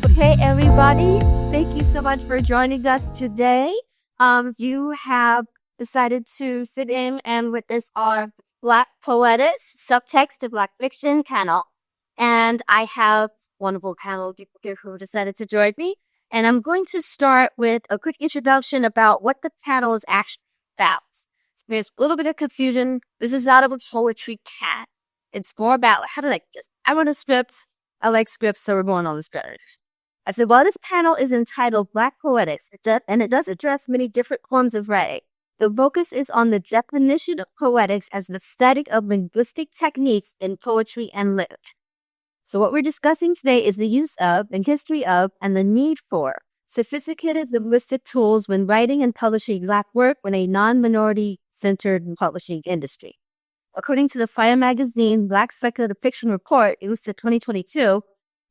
Okay, everybody, thank you so much for joining us today. You have decided to sit in and witness our Black Poetics, Subtext to Black Fiction panel. And I have wonderful panel people here who decided to join me. And I'm going to start with a quick introduction about what the panel is actually about. There's a little bit of confusion. This is not a poetry cat. It's more about how to like this. I wrote a script. I like scripts, so we're going on this better. I said, while this panel is entitled Black Poetics, and it does address many different forms of writing, the focus is on the definition of poetics as the study of linguistic techniques in poetry and literature. So what we're discussing today is the use of, and history of, and the need for sophisticated linguistic tools when writing and publishing Black work in a non-minority-centered publishing industry. According to the Fire magazine Black Speculative Fiction Report, released in 2022,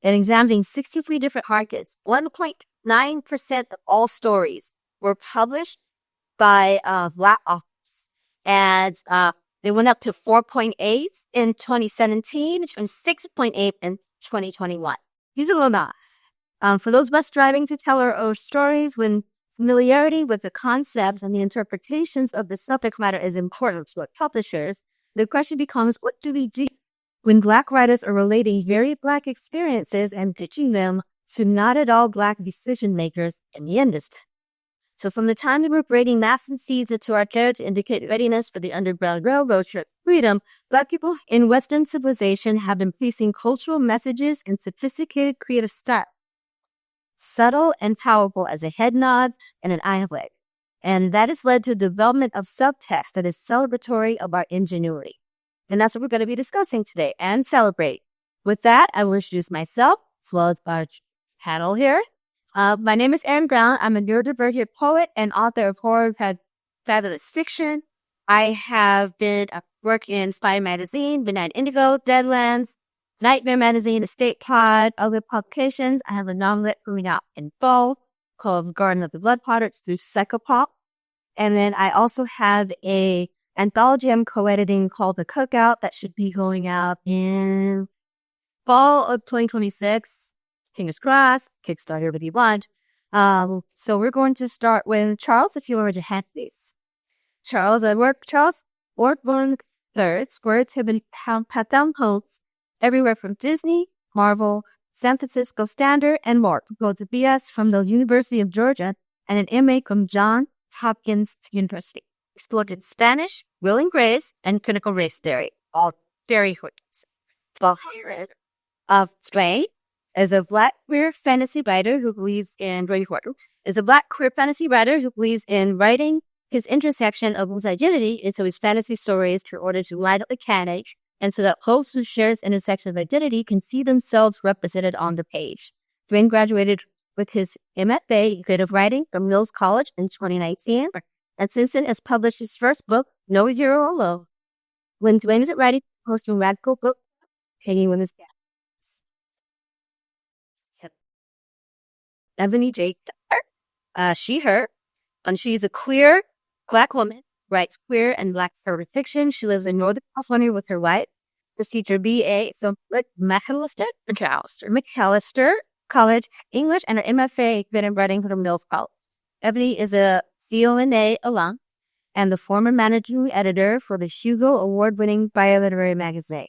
and examining 63 different markets, 1.9% of all stories were published by Black authors. And they went up to 4.8 in 2017, and 6.8 in 2021. These are low math. For those of us striving to tell our own stories, when familiarity with the concepts and the interpretations of the subject matter is important to our publishers, the question becomes, what do we do when Black writers are relating very Black experiences and pitching them to not at all Black decision makers in the industry? So from the time we were braiding maps and seeds into our care to indicate readiness for the Underground Railroad trip freedom, Black people in Western civilization have been placing cultural messages in sophisticated creative style, subtle and powerful as a head nod and an eye flick. And that has led to the development of subtext that is celebratory of our ingenuity. And that's what we're going to be discussing today and celebrate. With that, I will introduce myself as well as our panel here. My name is Erin Brown. I'm a neurodivergent poet and author of horror fabulous fiction. I have been working in Fire Magazine, Midnight Indigo, Deadlands, Nightmare Magazine, Estate Pod, other publications. I have a novel coming out in fall called Garden of the Blood Potters through Psychopop. And then I also have a anthology I'm co-editing called The Cookout that should be going out in fall of 2026. Fingers crossed. Kickstarter if you want. So we're going to start with Charles, if you were to hand please. Charles Ortborn III's words have been patent holds everywhere from Disney, Marvel, San Francisco Standard, and more. He holds a BS from the University of Georgia and an MA from Johns Hopkins University. Explored in Spanish, Will and Grace, and critical race theory, all very good. Bahir of Spain is a Black queer fantasy writer who believes in writing his intersection of his identity into his fantasy stories in order to light up the canon, and so that hosts who share this intersection of identity can see themselves represented on the page. Dwayne graduated with his MFA in creative writing from Mills College in 2019. And since then has published his first book, No Hero Alone. When Dwayne isn't writing, posting radical book, hanging with his cat. Yep. Ebony J. Dyer, she, her, and she's a queer Black woman, writes queer and Black urban fiction. She lives in Northern California with her wife. Received her BA from McAllister College, English, and her MFA in writing from Mills College. Ebony is a CONA alum and the former managing editor for the Hugo Award-winning Bioliterary magazine.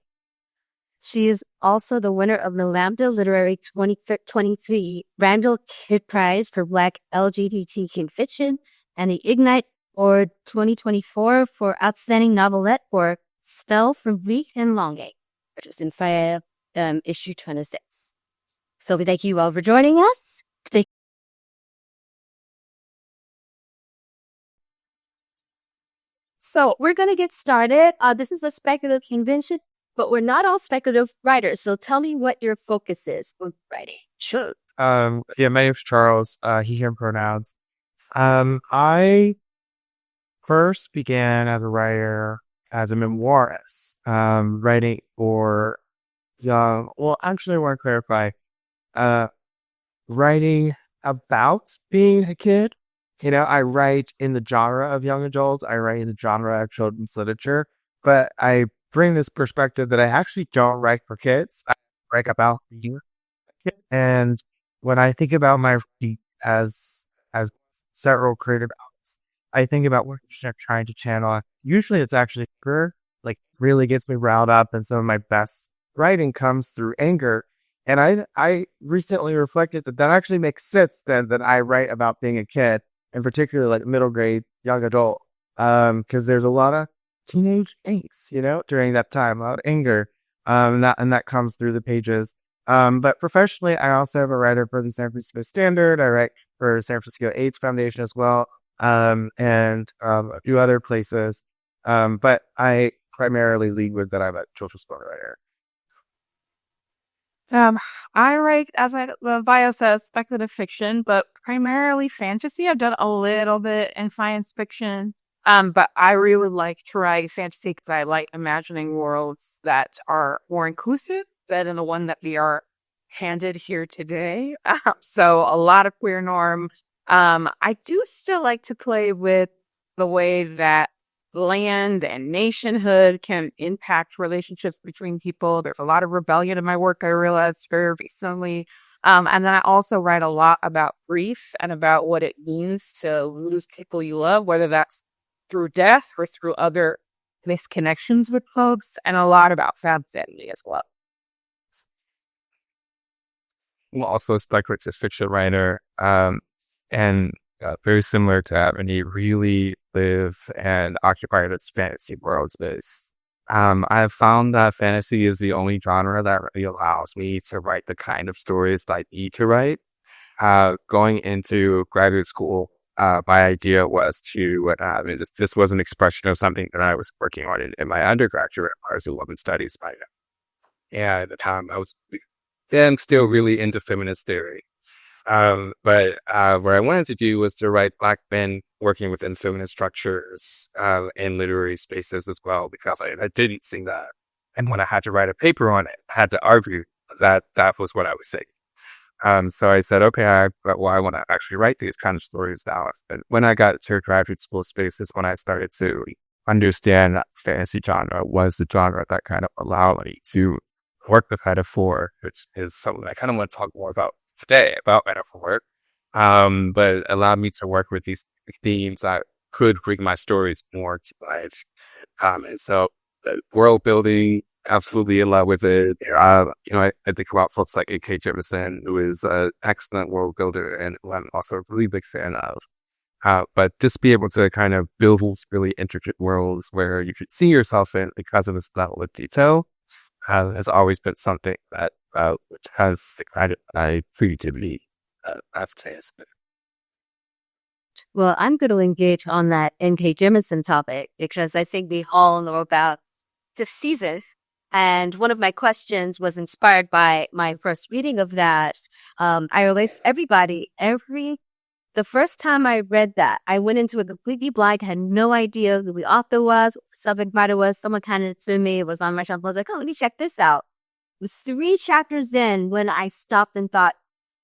She is also the winner of the Lambda Literary 2023 Randall Kidd Prize for Black LGBTQ fiction and the Ignite Award 2024 for Outstanding Novelette for Spell from Grief and Longing, which was in Fire issue 26. So we thank you all for joining us. So we're going to get started. This is a speculative convention, but we're not all speculative writers. So tell me what your focus is with writing. Sure. My name's Charles, he, him pronouns. I first began as a writer, as a memoirist, writing for young, well, actually I want to clarify, writing about being a kid I write in the genre of young adults, I write in the genre of children's literature, but I bring this perspective that I actually don't write for kids. I write about being a kid. And when I think about my writing as several creative outlets, I think about what I'm trying to channel. Usually it's actually anger, like really gets me riled up, and some of my best writing comes through anger. And I recently reflected that actually makes sense then that I write about being a kid, and particularly like middle grade, young adult, because there's a lot of teenage angst, during that time, a lot of anger, and that comes through the pages. But professionally, I also have a writer for the San Francisco Standard. I write for San Francisco AIDS Foundation as well, and a few other places. But I primarily lead with that I'm a children's book writer. Um, I write, as the bio says, speculative fiction, but primarily fantasy. I've done a little bit in science fiction. But I really like to write fantasy because I like imagining worlds that are more inclusive than the one that we are handed here today. So a lot of queer norm. I do still like to play with the way that land and nationhood can impact relationships between people. There's a lot of rebellion in my work, I realized very recently. And then I also write a lot about grief and about what it means to lose people you love, whether that's through death or through other misconnections with folks, and a lot about family as well. I'm also a speculative fiction writer, and very similar to Ebony, really live and occupy this fantasy world space. I've found that fantasy is the only genre that really allows me to write the kind of stories that I need to write. Going into graduate school, my idea was to, this was an expression of something that I was working on in my undergraduate as a women's studies minor. And I was then still really into feminist theory. But what I wanted to do was to write Black men working within feminist structures in literary spaces as well, because I didn't see that. And when I had to write a paper on it, I had to argue that that was what I was saying. So I said, okay, I want to actually write these kind of stories now. And when I got to graduate school spaces, when I started to understand that fantasy genre was the genre that kind of allowed me to work with metaphor, which is something I kind of want to talk more about today, about metaphor, but allowed me to work with these themes that could bring my stories more to life. And so world building, absolutely in love with it. I think about folks like A.K. Jemison, who is an excellent world builder and who I'm also a really big fan of. But just be able to kind of build these really intricate worlds where you could see yourself in because of this level of detail has always been something that which has the kind of creativity as class. Well, I'm going to engage on that N.K. Jemisin topic because I think we all know about the season. And one of my questions was inspired by my first reading of that. I realized the first time I read that, I went into it completely blind, had no idea who the author was, what the subject matter was. Someone kind of to me, it was on my shelf. I was like, oh, let me check this out. It was 3 chapters in when I stopped and thought,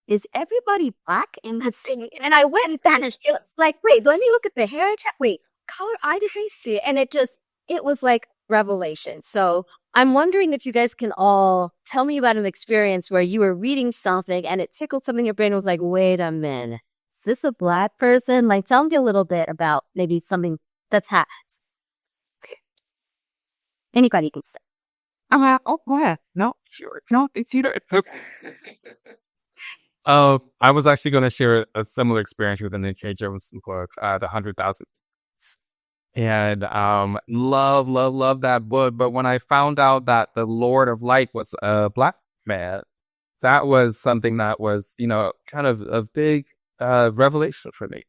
is everybody Black in that scene? And I went and vanished. It was like, wait, let me look at the hair. Wait, color, I didn't see it. And it was like revelation. So I'm wondering if you guys can all tell me about an experience where you were reading something and it tickled something in your brain and was like, wait a minute. Is this a Black person? Like, tell me a little bit about maybe something that's happened. Okay. Anybody can say. Oh, go ahead. No, sure. No, it's either. I was actually going to share a similar experience with an N.K. Jemisin book, The 100,000. And love that book. But when I found out that the Lord of Light was a Black man, that was something that was, kind of a big revelation for me.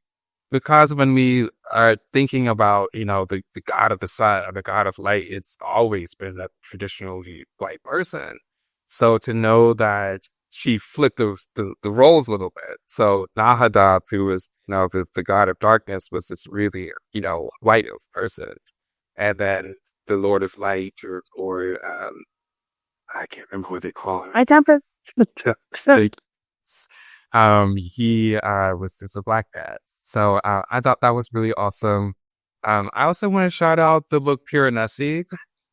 Because when we are thinking about, the God of the sun or the God of light, it's always been that traditionally white person. So to know that she flipped the roles a little bit. So Nahadab, who was, the God of darkness, was this really, white person. And then the Lord of Light or I can't remember what they call him. I Tempest. He was a Black man. So I thought that was really awesome. I also want to shout out the book Piranesi,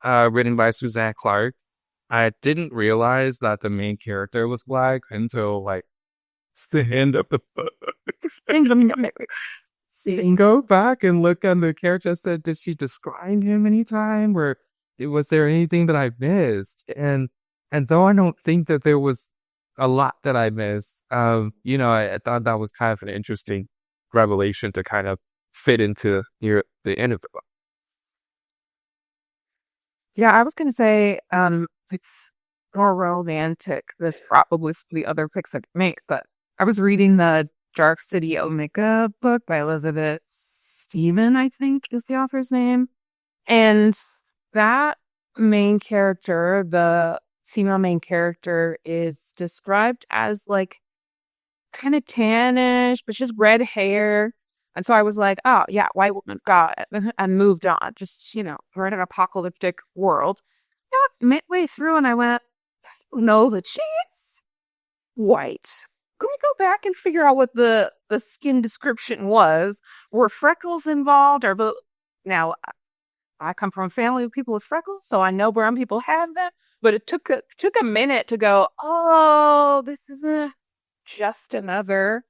written by Suzanne Clark. I didn't realize that the main character was Black until like it's the end of the book. See, and go back and look on the character. I said, did she describe him anytime, or was there anything that I missed? And though I don't think that there was a lot that I missed, I thought that was kind of an interesting revelation to kind of fit into near the end of the book. Yeah, I was going to say, it's more romantic. There's probably the other picks I could make, but I was reading the Dark City Omega book by Elizabeth Stephen, I think is the author's name. And that main character, the female main character, is described as like kind of tannish, but she's red hair. And so I was like, oh, yeah, white woman, got it. And moved on. Just, we're in an apocalyptic world. Midway through, and I went, no, that she's white. Can we go back and figure out what the skin description was? Were freckles involved? Now, I come from a family of people with freckles, so I know brown people have them. But it took a minute to go, oh, this isn't just another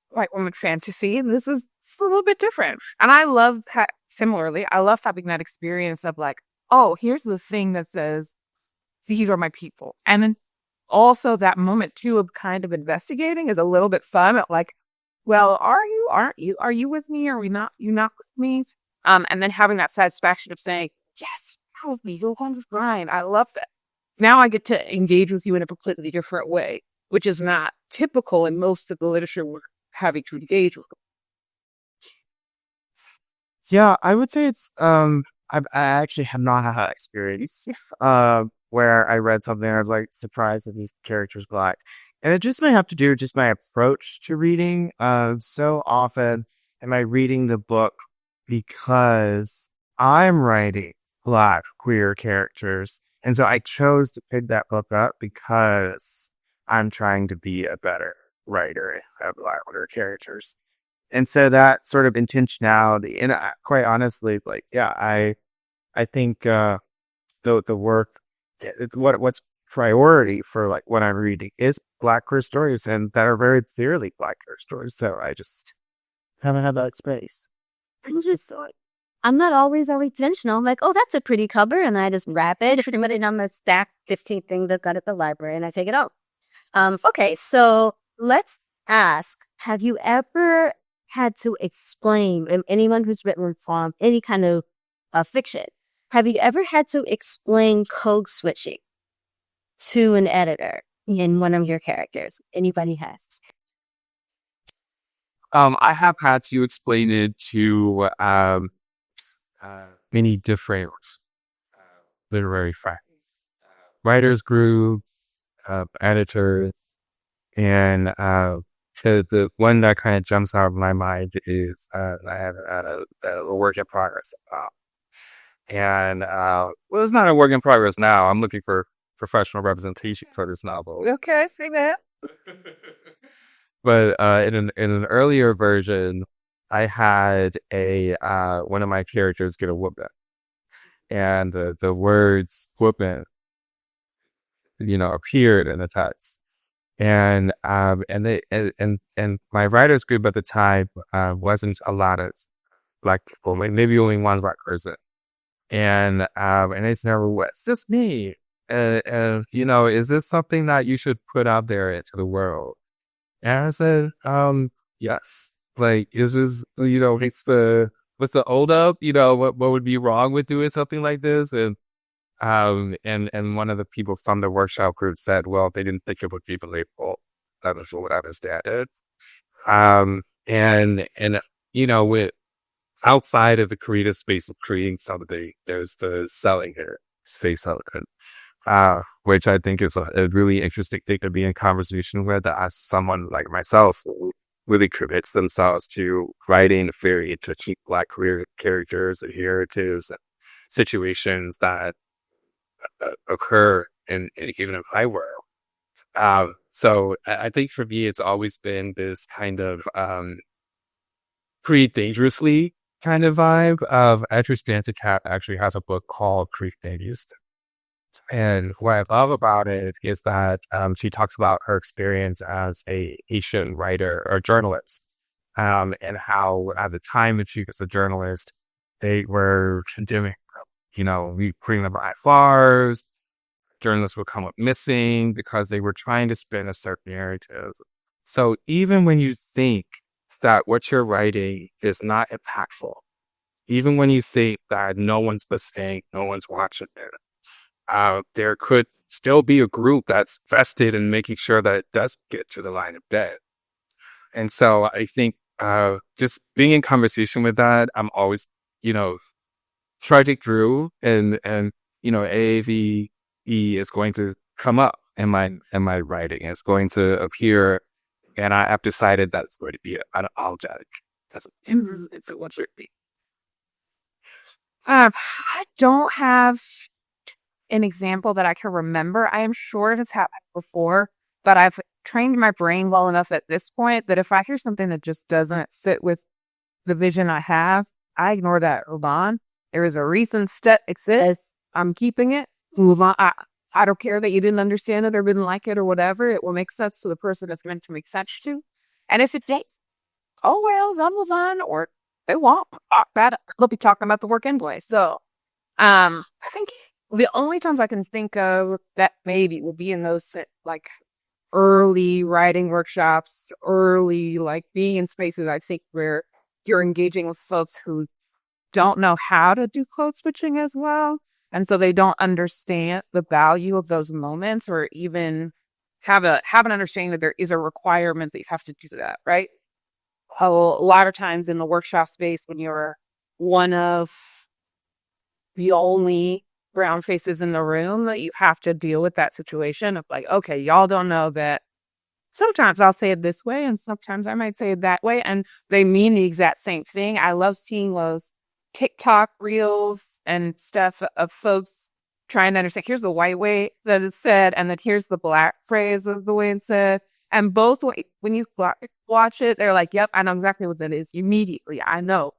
white woman fantasy. This is a little bit different. And I love that. Similarly, I love having that experience of like, oh, here's the thing that says, these are my people. And then also that moment too of kind of investigating is a little bit fun. Like, well, aren't you? Are you with me? Are we not? You not with me? And then having that satisfaction of saying, yes, you're with me. You're one with mine. I love that. Now I get to engage with you in a completely different way, which is not typical in most of the literature we're having to engage with. Yeah, I would say it's I actually have not had that experience where I read something and I was like surprised that these characters Black. And it just may have to do with just my approach to reading. So often am I reading the book because I'm writing Black queer characters. And so I chose to pick that book up because I'm trying to be a better writer of Black queer characters. And so that sort of intentionality, and quite honestly, like, yeah, I think the work, what's priority for like what I'm reading is Black queer stories, and that are very clearly Black queer stories. So I just haven't had that space. I'm not always intentional. I'm like, oh, that's a pretty cover, and I just wrap it, put it on the stack 15 things I've got at the library, and I take it out. Okay, so let's ask: have you ever had to explain, and anyone who's written from any kind of fiction, have you ever had to explain code switching to an editor in one of your characters? Anybody has? I have had to explain it to many different literary friends, writers groups, editors, and the one that kind of jumps out of my mind is I have a work in progress. And it's not a work in progress now. I'm looking for professional representation for this novel. Okay, say that. But in an earlier version, I had one of my characters get a whooping, and the words whooping, appeared in the text. And my writers group at the time wasn't a lot of Black people, maybe only one Black person. And they said, "What's this mean? Is this something that you should put out there into the world?" And I said, yes. Like, is this, what's the hold up? What would be wrong with doing something like this? And one of the people from the workshop group said, well, they didn't think it would be believable. That was what I understand it. With outside of the creative space of creating something, there's the selling space of it, which I think is a really interesting thing to be in conversation with, as someone like myself who really commits themselves to writing very touching Black queer characters and narratives and situations that occur in even in my world. So I think for me, it's always been this kind of pretty dangerously kind of vibe. Andrew Stanton Cat actually has a book called Pretty Dangerous. And what I love about it is that she talks about her experience as a Haitian writer or journalist, and how at the time that she was a journalist, they were condemning, we putting them behind bars. Journalists would come up missing because they were trying to spin a certain narrative. So even when you think that what you're writing is not impactful, even when you think that no one's listening, no one's watching it, there could still be a group that's vested in making sure that it does get to the light of day. And so I think just being in conversation with that, I'm always, trudging through and AAVE is going to come up in my writing. It's going to appear, and I've decided that it's going to be unapologetic. That's what should be. I don't have an example that I can remember. I am sure it has happened before, but I've trained my brain well enough at this point that if I hear something that just doesn't fit with the vision I have, I ignore that. Hold on. There is a reason step exists. I'm keeping it. Move on. I don't care that you didn't understand it or didn't like it or whatever. It will make sense to the person it's meant to make sense to. And if it does, oh well, they'll move on, or they won't. They'll be talking about the work anyway. So, I think the only times I can think of that maybe will be in those like early writing workshops, early like being in spaces I think where you're engaging with folks who don't know how to do code switching as well. And so they don't understand the value of those moments or even have an understanding that there is a requirement that you have to do that, right? A lot of times in the workshop space, when you're one of the only brown faces in the room, that you have to deal with that situation of like, okay, y'all don't know that sometimes I'll say it this way and sometimes I might say it that way, and they mean the exact same thing. I love seeing those TikTok reels and stuff of folks trying to understand, here's the white way that it's said, and then here's the black phrase of the way it's said. And both, when you watch it, they're like, yep, I know exactly what that is. Immediately, I know.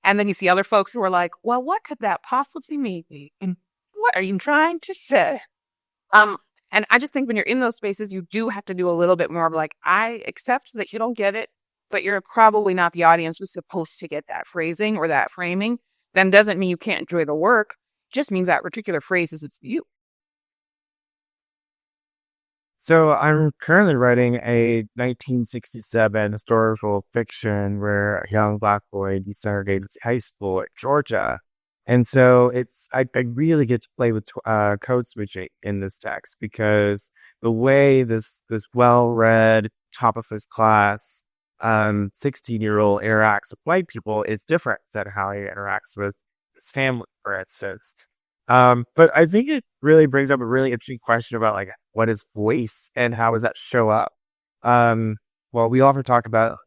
And then you see other folks who are like, well, what could that possibly mean? And what are you trying to say? And I just think when you're in those spaces, you do have to do a little bit more of like, I accept that you don't get it, but you're probably not the audience who's supposed to get that phrasing or that framing. Then doesn't mean you can't enjoy the work. It just means that particular phrase isn't you. So I'm currently writing a 1967 historical fiction where a young Black boy desegregates high school at Georgia. And so I really get to play with code switching in this text because the way this well-read, top of his class, 16-year-old interacts with white people is different than how he interacts with his family, for instance. But I think it really brings up a really interesting question about like, what is voice and how does that show up? Well, we often talk about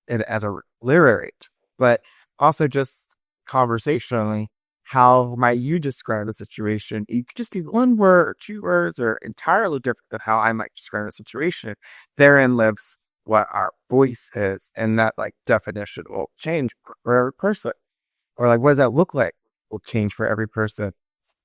it as a literary, but also just conversationally, how might you describe the situation? You could just be one word or two words or entirely different than how I might describe a situation. Therein lives what our voice is, and that like definition will change for every person. Or like, what does that look like? Will change for every person.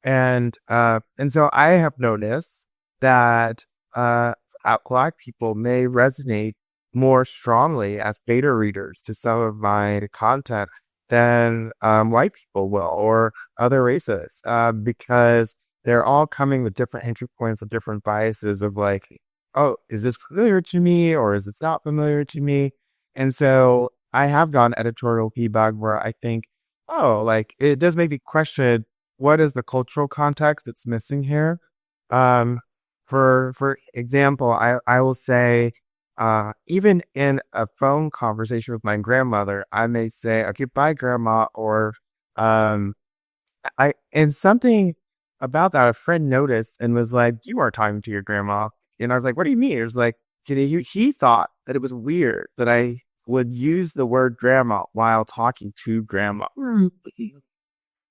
And so I have noticed that Black people may resonate more strongly as beta readers to some of my content than white people will or other races, because they're all coming with different entry points of different biases of like, oh, is this familiar to me or is this not familiar to me? And so I have gotten editorial feedback where I think, oh, like it does make me question what is the cultural context that's missing here. For example, I will say, even in a phone conversation with my grandmother, I may say, okay, bye grandma, or, and something about that, a friend noticed and was like, you are talking to your grandma. And I was like, what do you mean? It was like, he thought that it was weird that I would use the word grandma while talking to grandma.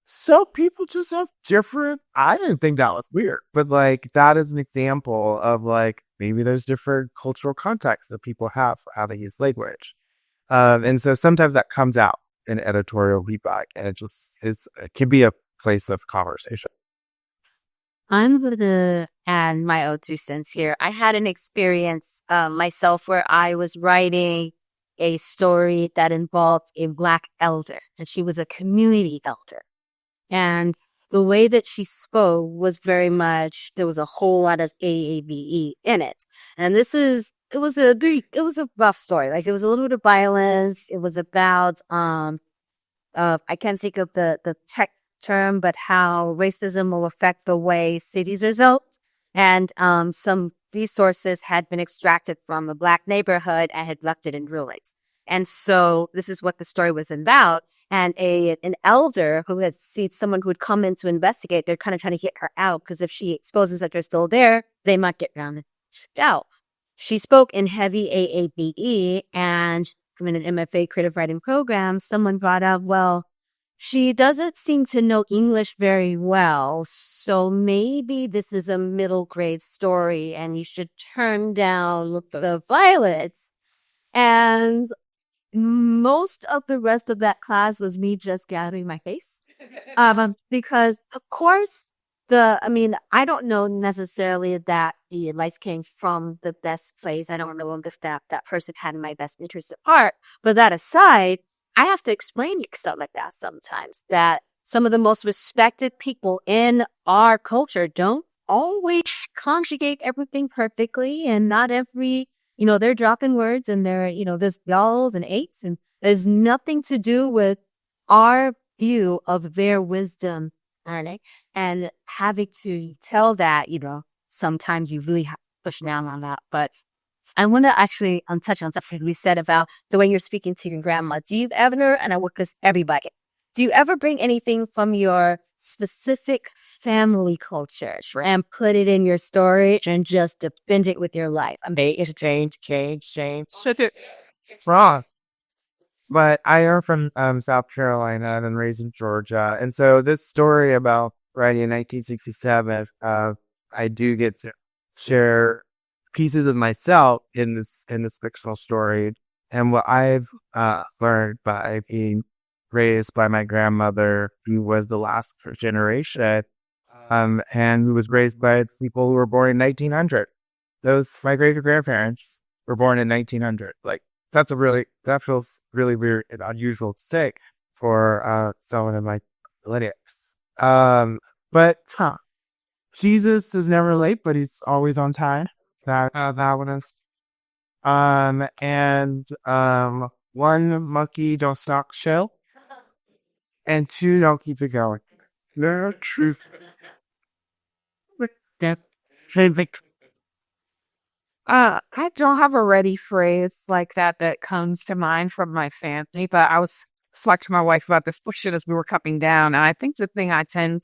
So people just have different, I didn't think that was weird, but like that is an example of like, maybe there's different cultural contexts that people have for how they use language. And so sometimes that comes out in editorial feedback, and it can be a place of conversation. I'm going to add my own 2 cents here. I had an experience myself where I was writing a story that involved a Black elder, and she was a community elder. And the way that she spoke was very much, there was a whole lot of AABE in it. And it was a rough story. Like, it was a little bit of violence. It was about, I can't think of the tech term, but how racism will affect the way cities are built. And some resources had been extracted from a Black neighborhood and had left it in ruins. And so this is what the story was about. And an elder who had seen someone who would come in to investigate, they're kind of trying to get her out, because if she exposes that they're still there, they might get round and shipped out. She spoke in heavy AABE, and from an MFA creative writing program, someone brought up, well, she doesn't seem to know English very well, so maybe this is a middle grade story and you should turn down the violence. And most of the rest of that class was me just gathering my face. Because of course, I don't know necessarily that the advice came from the best place. I don't know if that person had my best interest at heart. But that aside, I have to explain stuff like that sometimes, that some of the most respected people in our culture don't always conjugate everything perfectly, and not every, they're dropping words, and there's y'alls and eights, and there's nothing to do with our view of their wisdom, learning, and having to tell that, sometimes you really have to push down on that. But I want to actually touch on something we said about the way you're speaking to your grandma. Do you ever, and I work with everybody, do you ever bring anything from your specific family culture and put it in your story and just defend it with your life? Change. Wrong. But I am from South Carolina and raised in Georgia. And so this story about writing in 1967, I do get to share pieces of myself in this fictional story, and what I've learned by being raised by my grandmother, who was the last generation, and who was raised by people who were born in 1900. My great grandparents were born in 1900. Like, that feels really weird and unusual to say for someone in my politics. But Jesus is never late, but he's always on time. That one is. One, monkey don't stock shell, and two, don't keep it going. No truth. I don't have a ready phrase like that comes to mind from my family, but I was talking to my wife about this bullshit as we were coming down, and I think the thing I tend,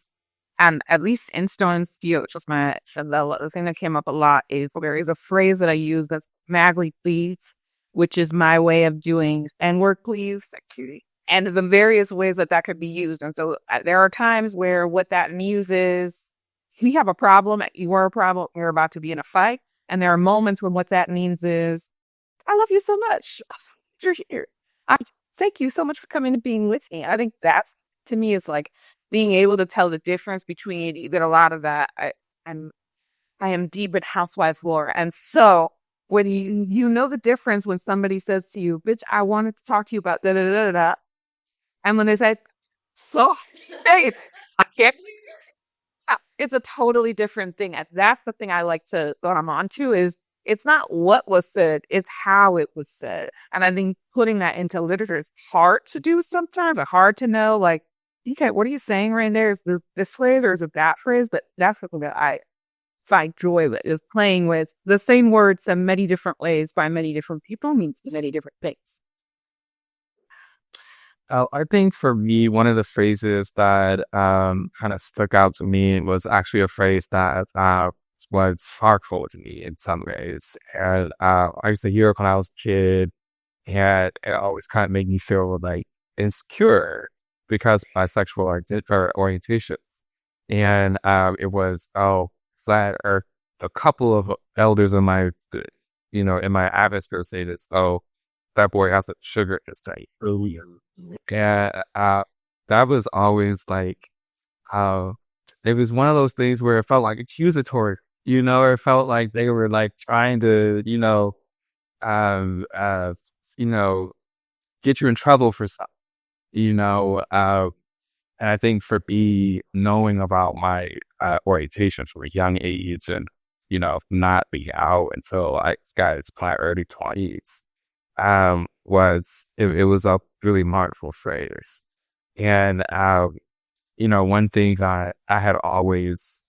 and at least in Stone and Steel, which was the thing that came up a lot, is there is a phrase that I use that's madly please, which is my way of doing and work please activity, and the various ways that could be used. And so there are times where what that means is we have a problem, you are a problem, you're about to be in a fight. And there are moments when what that means is, I love you so much. I'm so glad you're here. Thank you so much for coming and being with me. I think that's, to me, is like being able to tell the difference between even a lot of that. I am deep in housewives lore. And so when you know the difference when somebody says to you, bitch, I wanted to talk to you about da da da da da. And when they say, so, hey, I can't believe it's a totally different thing. And that's the thing I like to, what I'm on to is, it's not what was said, it's how it was said. And I think putting that into literature is hard to do sometimes, or hard to know, like, okay, what are you saying right there? Is there this phrase or is it that phrase? But that's something that I find joy with, is playing with the same words in many different ways by many different people means many different things. I think for me, one of the phrases that kind of stuck out to me was actually a phrase that was heartful to me in some ways. And I used to hear it when I was a kid, and it always kind of made me feel like insecure because of my sexual orientation. And it was, that or a couple of elders in my, in my atmosphere say this, that boy has a sugar in his tank. And that was always like, it was one of those things where it felt like accusatory, or it felt like they were like trying to, um, uh, you know, get you in trouble for something, and I think for me, knowing about my orientation from a young age and, not being out until I got into my early 20s, it was a really mindful phrase. And, one thing I had always,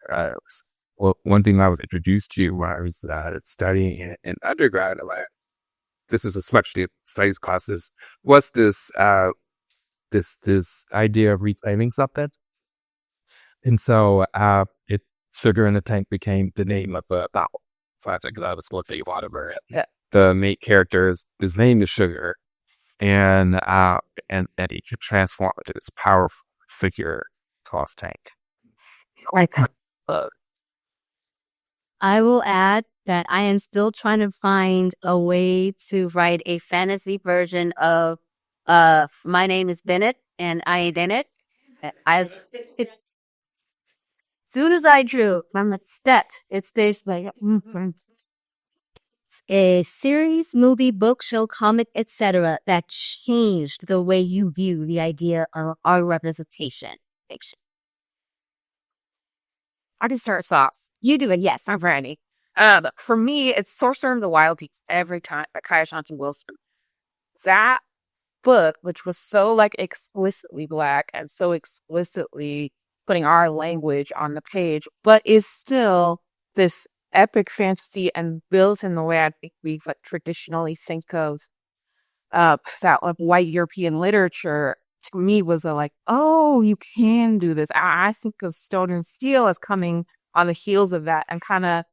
one thing I was introduced to when I was studying in undergrad, this is especially studies classes, was this idea of reclaiming something. And so Sugar in the Tank became the name of a novel. So I think that was what they thought of it. Yeah. The main character, his name is Sugar, and he could transform into this powerful figure called Tank. I will add that I am still trying to find a way to write a fantasy version of My Name is Bennett and I Ain't In It. As soon as I drew, I'm it stays like a series, movie, book, show, comic, etc. that changed the way you view the idea of our representation fiction. I can start us off. You do it. Yes, I'm ready. For me, it's Sorcerer of the Wild Deeps every time by Kaya Johnson Wilson. That book, which was so like explicitly Black and so explicitly putting our language on the page, but is still this epic fantasy and built in the way I think we traditionally think of that like white European literature. To me was oh, you can do this. I think of Stone and Steel as coming on the heels of that and kind of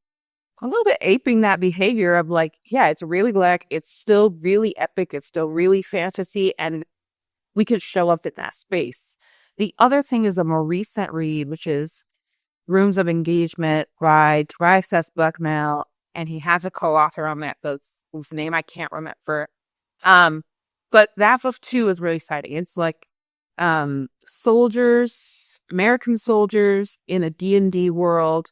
a little bit aping that behavior of yeah, it's really Black. It's still really epic. It's still really fantasy. And we could show up in that space. The other thing is a more recent read, which is Rooms of Engagement by Tobias S. Bucknell. And he has a co-author on that book whose name I can't remember. But that book too is really exciting. It's soldiers, American soldiers in a D&D world,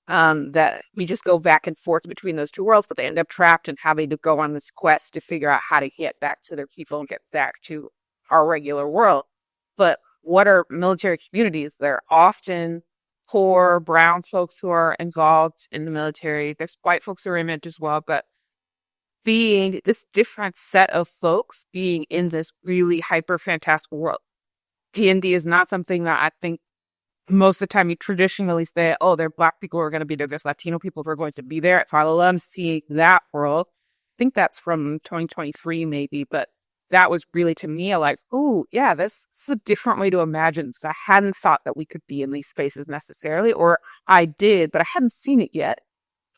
that we just go back and forth between those two worlds, but they end up trapped and having to go on this quest to figure out how to get back to their people and get back to our regular world. But what are military communities? They're often poor brown folks who are involved in the military. There's white folks who are in it as well, but being this different set of folks being in this really hyper fantastical world. D&D is not something that I think most of the time you traditionally say, oh, there are Black people who are going to be there, there's Latino people who are going to be there. So I love seeing that world. I think that's from 2023 maybe, but that was really to me oh yeah, this is a different way to imagine, because I hadn't thought that we could be in these spaces necessarily, or I did, but I hadn't seen it yet.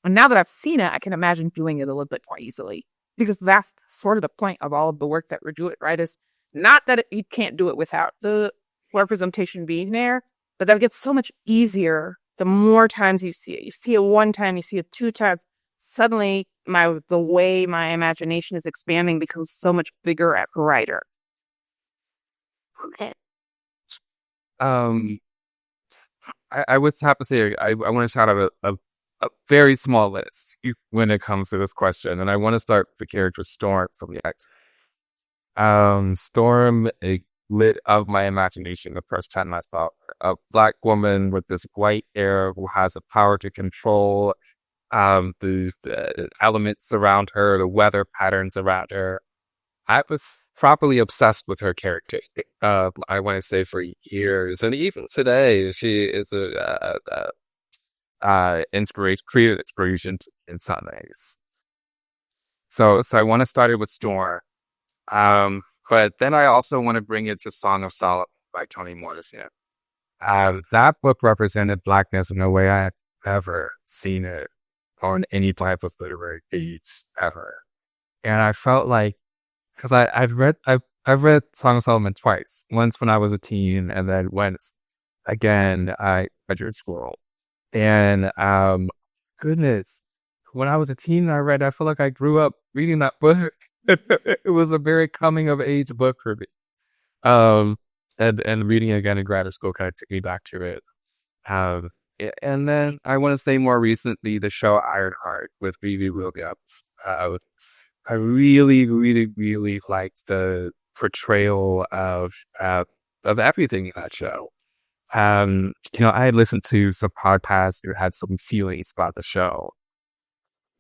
And now that I've seen it, I can imagine doing it a little bit more easily, because that's sort of the point of all of the work that we're doing, right? Is not that you can't do it without the representation being there, but that gets so much easier the more times you see it. You see it one time, you see it two times. Suddenly, the way my imagination is expanding becomes so much bigger as a writer. Okay. I would have to say I want to shout out a very small list when it comes to this question, and I want to start with the character Storm from the X. Storm lit up my imagination the first time I saw her. A Black woman with this white hair who has the power to control the elements around her, the weather patterns around her. I was properly obsessed with her character. I want to say for years, and even today, she is creative inspiration in some ways. So I want to start it with Storm. But then I also want to bring it to Song of Solomon by Toni Morrison. That book represented Blackness in a way I had never seen it on any type of literary page ever. And I felt like, because I've read Song of Solomon twice. Once when I was a teen, and then once again I graduate school. And goodness, when I was a teen, I feel like I grew up reading that book. It was a very coming of age book for me. Um, and reading it again in graduate school kind of took me back to it. Um, and then I want to say more recently, the show Ironheart with Vivi Williams. I really, really, really liked the portrayal of everything in that show. I had listened to some podcasts who had some feelings about the show,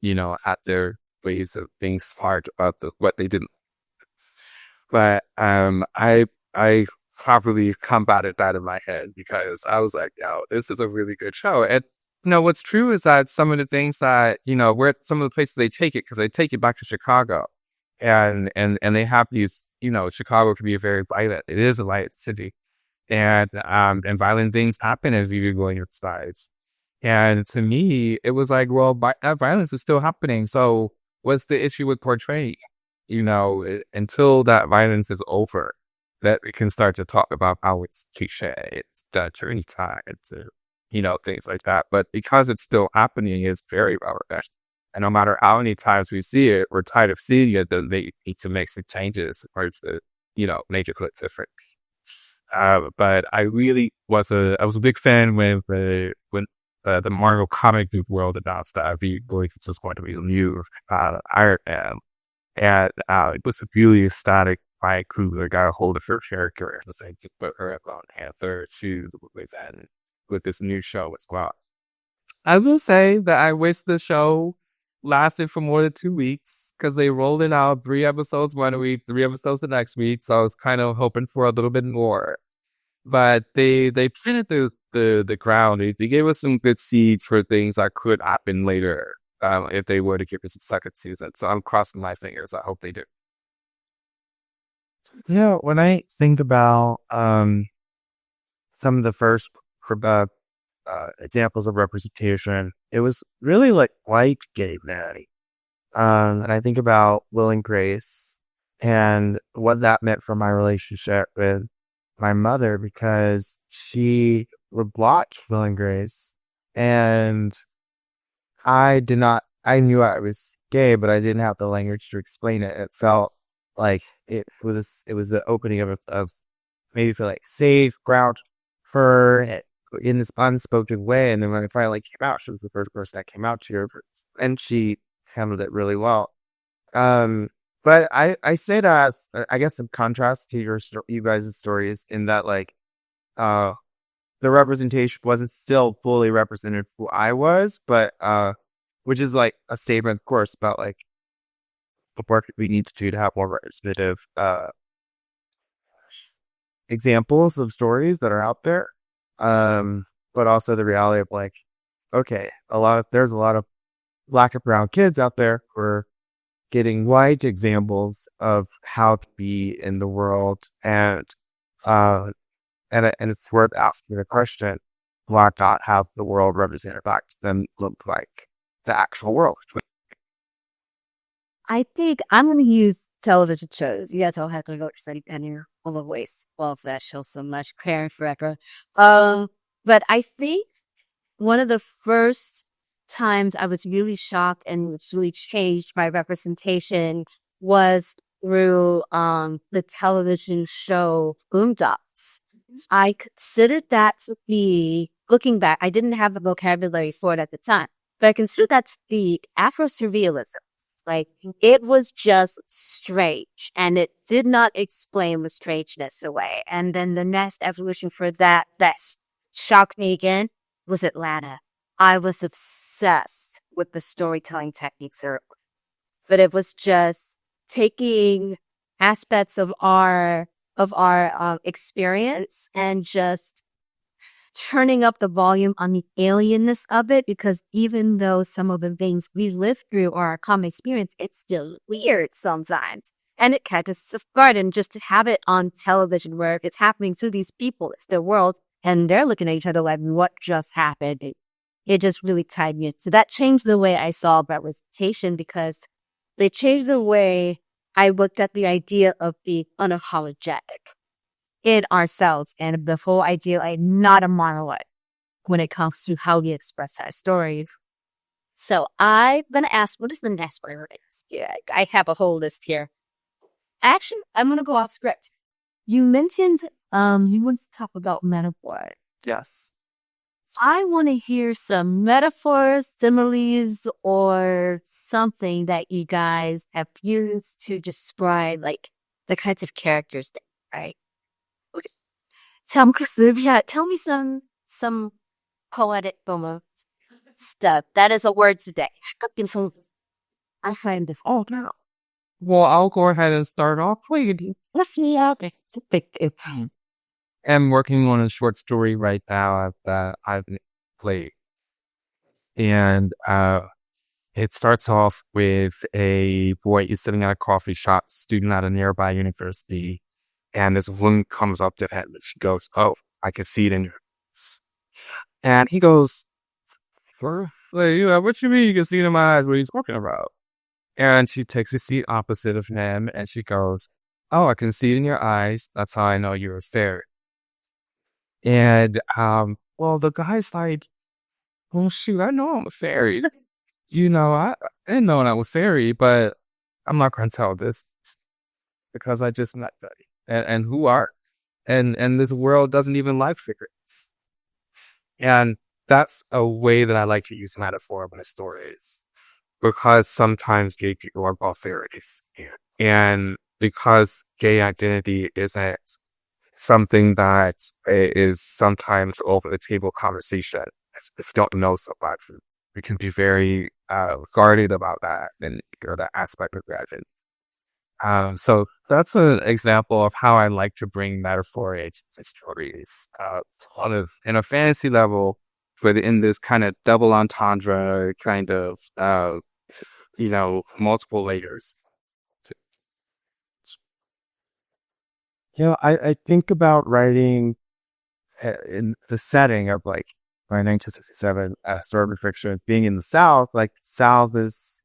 had their ways of being smart about what they didn't. But I properly combated that in my head because I was like, yo, this is a really good show. And what's true is that some of the things that, where some of the places they take it, because they take it back to Chicago and they have these, Chicago can be a very violent, it is a violent city. And violent things happen as you go in your sides. And to me, it was like, well, that violence is still happening. So what's the issue with portraying? Until that violence is over, that we can start to talk about how it's cliche, it's the turning time, it's, things like that. But because it's still happening, it's very relevant. And no matter how many times we see it, we're tired of seeing it, then they need to make some changes or to, make it look different. But I really was a big fan when the Marvel comic book world announced that it was going to be a new Iron Man. And it was a really ecstatic by Coogler got a hold of her character and was like to put her as on Panther to with this new show as well. I will say that I wish the show lasted for more than 2 weeks because they rolled it out 3 episodes one week, 3 episodes the next week. So I was kind of hoping for a little bit more. But they planted the ground. They gave us some good seeds for things that could happen later if they were to give us a second season. So I'm crossing my fingers. I hope they do. Yeah, when I think about some of the first examples of representation, it was really like white gay men. And I think about Will and Grace and what that meant for my relationship with my mother, because she would watch Will and Grace, and I knew I was gay, but I didn't have the language to explain it. It felt like it was the opening of maybe feel like safe ground for it in this unspoken way. And then when it finally came out, she was the first person that came out to her, and she handled it really well. But I say that as, I guess, in contrast to you guys' stories, in that like the representation wasn't still fully represented who I was, but which is like a statement, of course, about like the work we need to do to have more representative examples of stories that are out there. But also the reality of like, okay, there's a lot of Black and brown kids out there who are getting white examples of how to be in the world, and it's worth asking the question: why not have the world represented back to them look like the actual world? I think I'm going to use television shows. You guys all have to go to study tenure. All the ways. Love that show so much. Karen Forever. But I think one of the first times I was really shocked and which really changed my representation was through the television show Boondocks. I considered that to be, looking back, I didn't have the vocabulary for it at the time, but I considered that to be Afro-surrealism. Like, it was just strange, and it did not explain the strangeness away. And then the next evolution for that shocked me again was Atlanta. I was obsessed with the storytelling techniques there. But it was just taking aspects of our experience and just turning up the volume on the alienness of it, because even though some of the things we live through are our common experience, it's still weird sometimes. And it catches us off guard, and just to have it on television where it's happening to these people, it's their world, and they're looking at each other like, what just happened? It just really tied me in. So that changed the way I saw representation, because they changed the way I looked at the idea of being unapologetic in ourselves, and the whole idea of not a monolith when it comes to how we express our stories. So I'm gonna ask, what is the next word? Yeah, I have a whole list here. Actually, I'm gonna go off script. You mentioned you want to talk about metaphor. Yes. I want to hear some metaphors, similes, or something that you guys have used to describe like the kinds of characters, right? Okay. Tell me some poetic stuff. That is a word today. I find this. Oh, no. Well, I'll go ahead and start off. I'm working on a short story right now that I've played. And it starts off with a boy who's sitting at a coffee shop, student at a nearby university. And this woman comes up to him and she goes, "Oh, I can see it in your eyes." And he goes, "What you mean you can see it in my eyes? What are you talking about?" And she takes a seat opposite of him and she goes, "Oh, I can see it in your eyes. That's how I know you're a fairy." And, well, the guy's like, "Well, shoot, I know I'm a fairy. I didn't know I was a fairy, but I'm not going to tell this because I just met Betty. And who are? And this world doesn't even like figures." And that's a way that I like to use metaphor in my stories. Because sometimes gay people are called fairies. And because gay identity isn't something that is sometimes over the table conversation. If you don't know somebody, we can be very guarded about that and that aspect of that. So that's an example of how I like to bring metaphor into my stories in a fantasy level, but in this kind of double entendre kind of multiple layers. I think about writing in the setting of like my 1967 historical fiction being in the South. Like the South is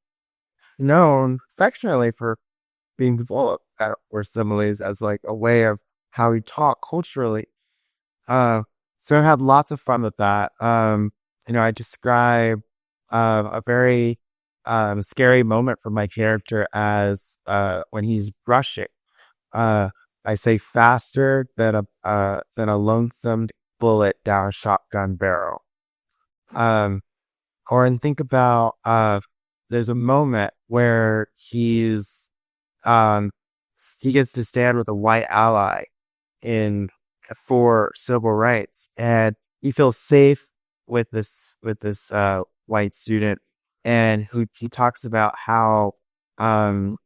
known affectionately for being full of or similes as like a way of how we talk culturally. So I had lots of fun with that. I describe a very scary moment for my character as when he's brushing. I say faster than a lonesome bullet down a shotgun barrel. Or and think about there's a moment where he gets to stand with a white ally in for civil rights, and he feels safe with this white student, and who he talks about how the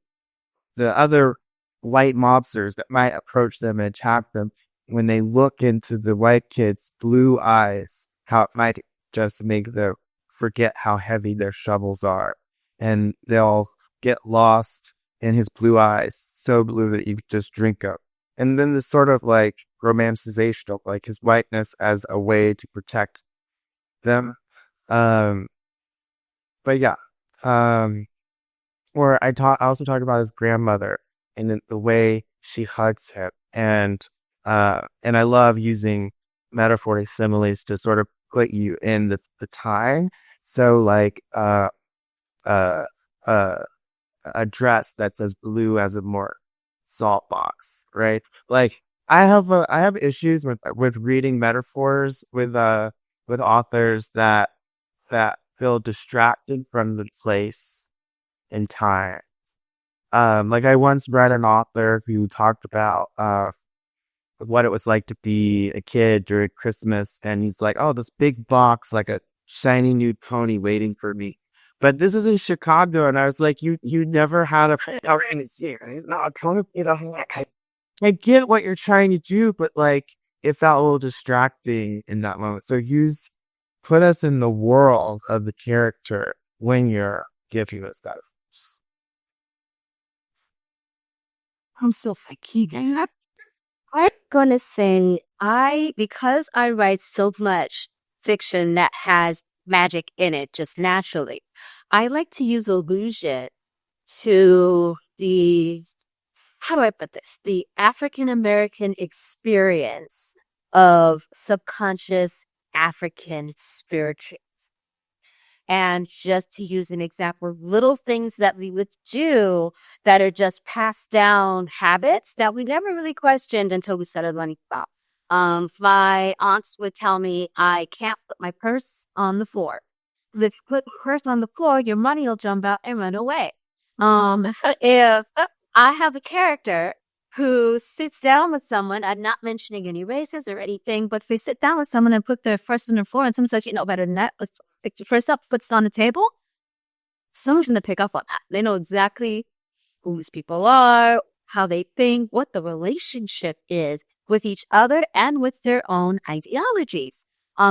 other white mobsters that might approach them and attack them, when they look into the white kid's blue eyes, how it might just make them forget how heavy their shovels are, and they'll get lost in his blue eyes, so blue that you could just drink them. And then this sort of like romanticization of like his whiteness as a way to protect them. But yeah. Or I also talk about his grandmother and the way she hugs him. And I love using metaphoric similes to sort of put you in the time. So like a dress that's as blue as a more salt box, right? Like I have issues with reading metaphors with authors that feel distracted from the place and time. Like I once read an author who talked about what it was like to be a kid during Christmas, and he's like, "Oh, this big box, like a shiny new pony waiting for me." But this is in Chicago, and I was like, "You never had a." I get what you're trying to do, but like it felt a little distracting in that moment. So put us in the world of the character when you're giving us that. I'm so thinking. I'm gonna say because I write so much fiction that has magic in it just naturally, I like to use allusion to how do I put this? The African American experience of subconscious African spirituals. And just to use an example, little things that we would do that are just passed down habits that we never really questioned until we started learning about. My aunts would tell me I can't put my purse on the floor. 'Cause if you put your purse on the floor, your money will jump out and run away. If I have a character who sits down with someone, I'm not mentioning any races or anything, but if they sit down with someone and put their purse on the floor and someone says, you know better than that, let's pick your purse up, puts it on the table, someone's going to pick up on that. They know exactly who these people are, how they think, what the relationship is with each other and with their own ideologies.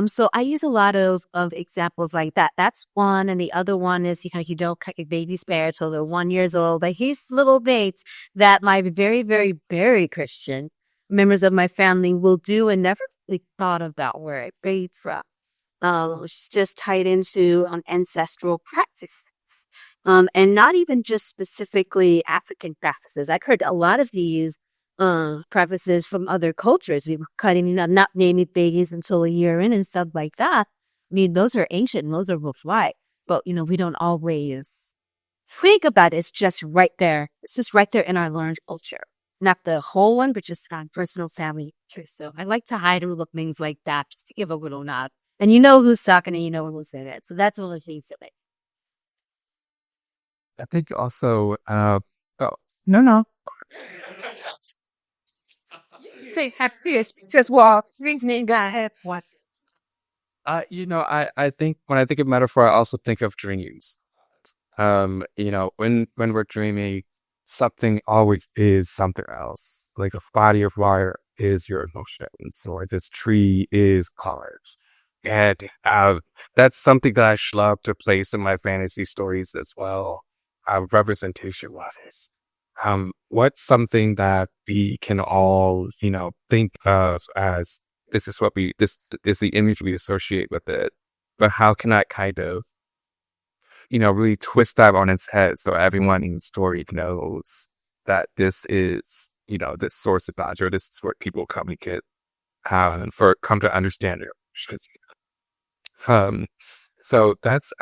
So I use a lot of examples like that. That's one. And the other one is, you don't cut your baby's hair till they're 1 year old. But he's little baits that my very, very, very Christian members of my family will do and never really thought about where I bathe from. Which is just tied into ancestral practices. And not even just specifically African practices. I've heard a lot of these prefaces from other cultures. We were cutting, not naming babies until a year in and stuff like that. I mean, those are ancient and those are worthwhile. But, we don't always think about it. It's just right there. It's just right there in our learned culture. Not the whole one, but just on personal family culture. So I like to hide little things like that just to give a little nod. And you know who's talking and you know who's in it. So that's one of the things of it. I think also, oh, no. Say happy just walk. Things need to have what? I think when I think of metaphor, I also think of dreams. When we're dreaming, something always is something else. Like a body of wire is your emotions, or this tree is colors. And that's something that I love to place in my fantasy stories as well. Representation wise. What's something that we can all, think of as this is the image we associate with it. But how can I kind of, really twist that on its head so everyone in the story knows that this is, this source of knowledge, or this is where people come and get, come to understand it. So that's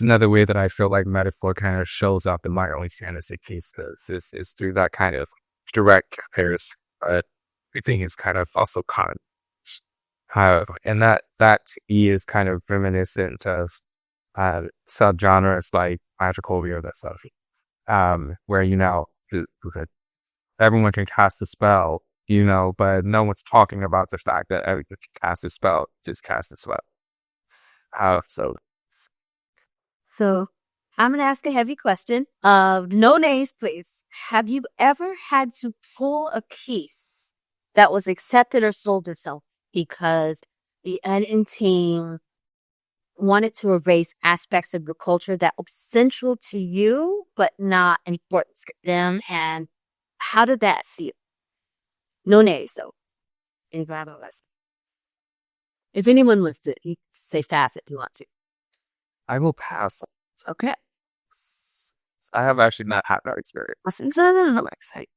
another way that I feel like metaphor kind of shows up in my own fantasy cases is through that kind of direct comparison. But I think it's kind of also common. And that to me is kind of reminiscent of subgenres like magical realism that stuff. Where everyone can cast a spell, but no one's talking about the fact that everyone can cast a spell, just cast a spell. So I'm going to ask a heavy question. No names, please. Have you ever had to pull a piece that was accepted or sold yourself because the editing team wanted to erase aspects of your culture that were central to you, but not important to them? And how did that feel? No names, though. If anyone wants to, you can say fast if you want to. I will pass. Okay. I have actually not had that experience. I'm excited.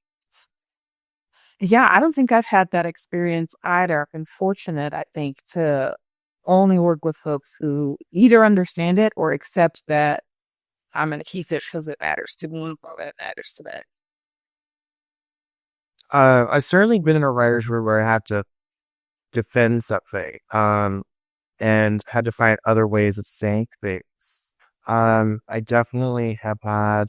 Yeah, I don't think I've had that experience either. I've been fortunate, I think, to only work with folks who either understand it or accept that I'm going to keep it because it matters to me or it matters to them. I've certainly been in a writer's room where I have to defend something, and had to find other ways of saying things. I definitely have had,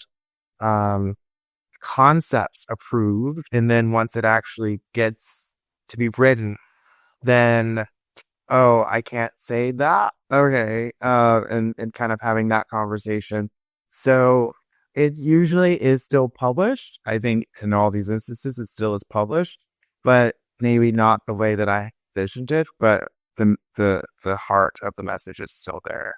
concepts approved, and then once it actually gets to be written, then, oh, I can't say that. Okay. And kind of having that conversation. So it usually is still published. I think in all these instances, it still is published, but maybe not the way that I envisioned it, but the heart of the message is still there.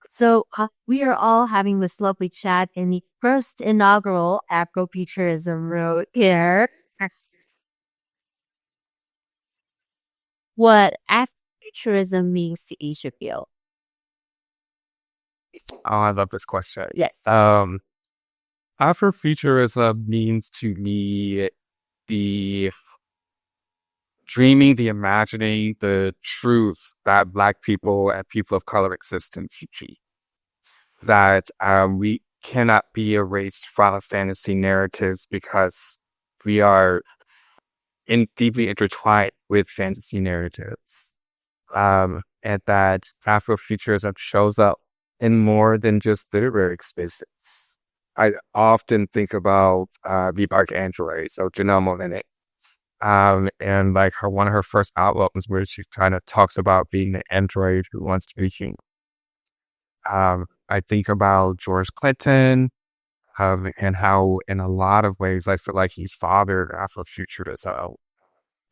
So we are all having this lovely chat in the first inaugural Afrofuturism road here. What Afrofuturism means to each of you? Oh, I love this question. Yes. Afrofuturism means to me the dreaming, the imagining, the truth that Black people and people of color exist in Fiji. That we cannot be erased from fantasy narratives because we are deeply intertwined with fantasy narratives. And that Afrofuturism shows up in more than just literary spaces. I often think about the Dark Android, so Janelle Monáe. And like one of her first albums where she kind of talks about being an android who wants to be human. I think about George Clinton, and how in a lot of ways I feel like he's fathered Afrofuturism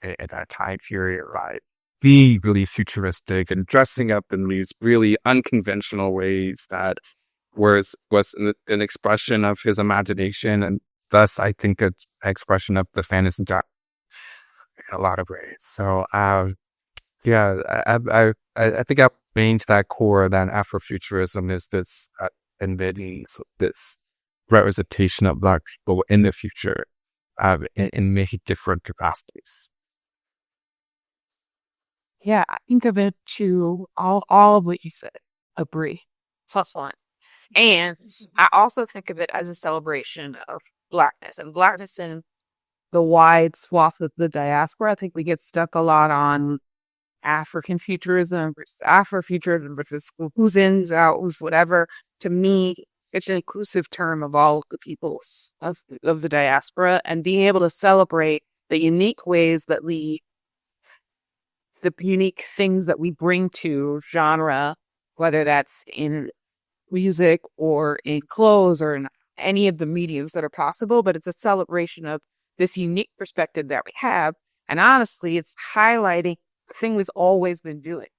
at that time period, right? Being really futuristic and dressing up in these really unconventional ways that was an expression of his imagination, and thus I think it's an expression of the fantasy genre in a lot of ways. So yeah, I think I mean to that core that Afrofuturism is this embedding this representation of Black people in the future in many different capacities. Yeah, I think of it to all of what you said. Agree. Plus one. And I also think of it as a celebration of Blackness and Blackness in the wide swath of the diaspora. I think we get stuck a lot on African futurism versus Afrofuturism versus who's in, who's out, who's whatever. To me, it's an inclusive term of all of the peoples of the diaspora, and being able to celebrate the unique ways that the unique things that we bring to genre, whether that's in music or in clothes or in any of the mediums that are possible, but it's a celebration of this unique perspective that we have. And honestly, it's highlighting the thing we've always been doing.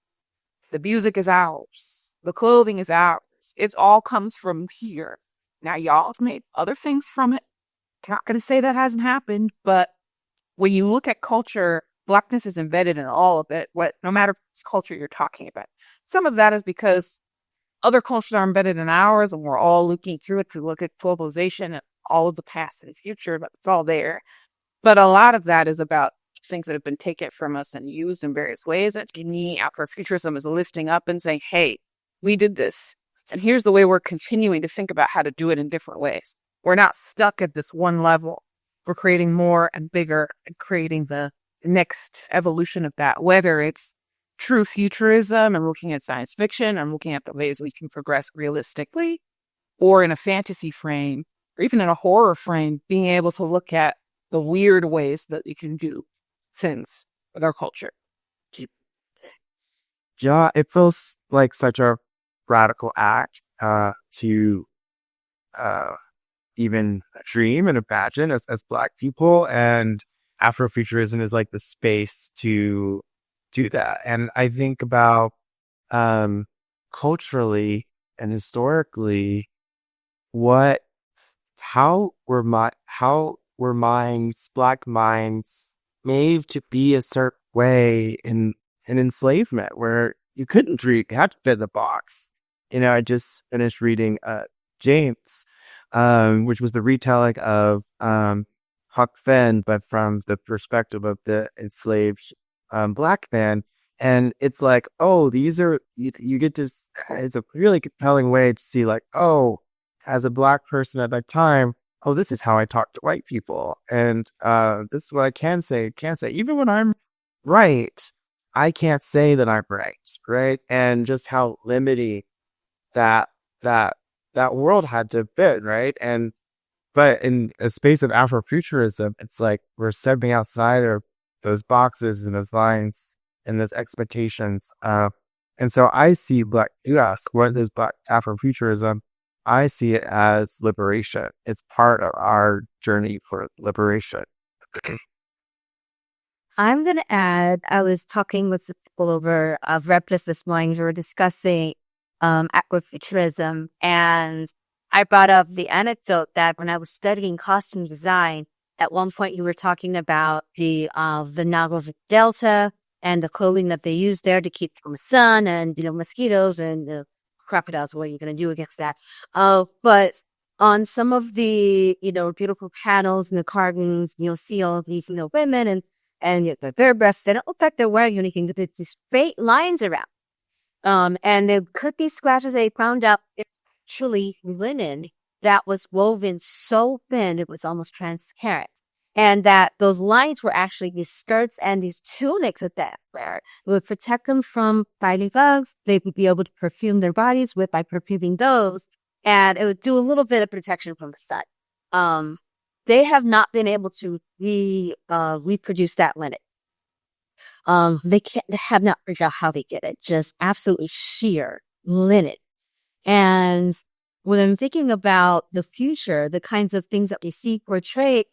The music is ours. The clothing is ours. It all comes from here. Now, y'all have made other things from it. I'm not going to say that hasn't happened, but when you look at culture, Blackness is embedded in all of it, no matter which culture you're talking about. Some of that is because other cultures are embedded in ours, and we're all looking through it to look at globalization and all of the past and future, but it's all there. But a lot of that is about things that have been taken from us and used in various ways. And to me, Afrofuturism is lifting up and saying, hey, we did this. And here's the way we're continuing to think about how to do it in different ways. We're not stuck at this one level. We're creating more and bigger and creating the next evolution of that, whether it's true futurism and looking at science fiction and looking at the ways we can progress realistically, or in a fantasy frame, or even in a horror frame, being able to look at the weird ways that we can do things with our culture. Yeah, it feels like such a radical act to even dream and imagine as Black people, and Afrofuturism is like the space to do that. And I think about culturally and historically how were Black minds made to be a certain way in enslavement, where you couldn't dream, you had to fit the box. I just finished reading James, which was the retelling of Huck Finn, but from the perspective of the enslaved Black man. And it's like, oh, these are, you get to, it's a really compelling way to see like, oh, as a Black person at that time, oh, this is how I talk to white people. And this is what I can't say. Even when I'm right, I can't say that I'm right? And just how limiting that world had to been, right? But in a space of Afrofuturism, it's like we're stepping outside of those boxes and those lines and those expectations. And so I see you ask, what is Black Afrofuturism? I see it as liberation. It's part of our journey for liberation. I'm going to add, I was talking with some people over Replis this morning. We were discussing Afrofuturism, and I brought up the anecdote that when I was studying costume design, at one point you were talking about the Nile Delta and the clothing that they use there to keep from the sun and, mosquitoes and crocodiles. What are you going to do against that? But on some of the, beautiful panels and the carvings, you'll see all of these, women, and and yet the bare breasts, they don't look like they're wearing anything. There's these straight lines around. And there could be scratches. They found out actually linen that was woven so thin it was almost transparent. And that those lines were actually these skirts and these tunics that they wear. It would protect them from biting bugs. They would be able to perfume their bodies with by perfuming those. And it would do a little bit of protection from the sun. They have not been able to reproduce that linen. They have not figured out how they get it. Just absolutely sheer linen. And when I'm thinking about the future, the kinds of things that we see portrayed,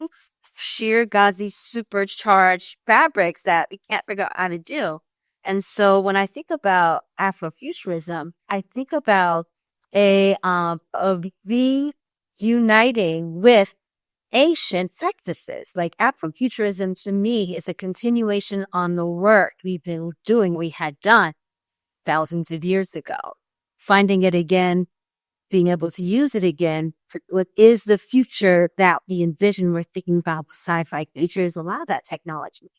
sheer gauzy supercharged fabrics that we can't figure out how to do. And so when I think about Afrofuturism, I think about a reuniting with ancient practices. Like Afrofuturism to me is a continuation on the work we've been doing, we had done thousands of years ago. Finding it again, being able to use it again for what is the future that we envision. We're thinking about sci-fi creatures, a lot of that technology.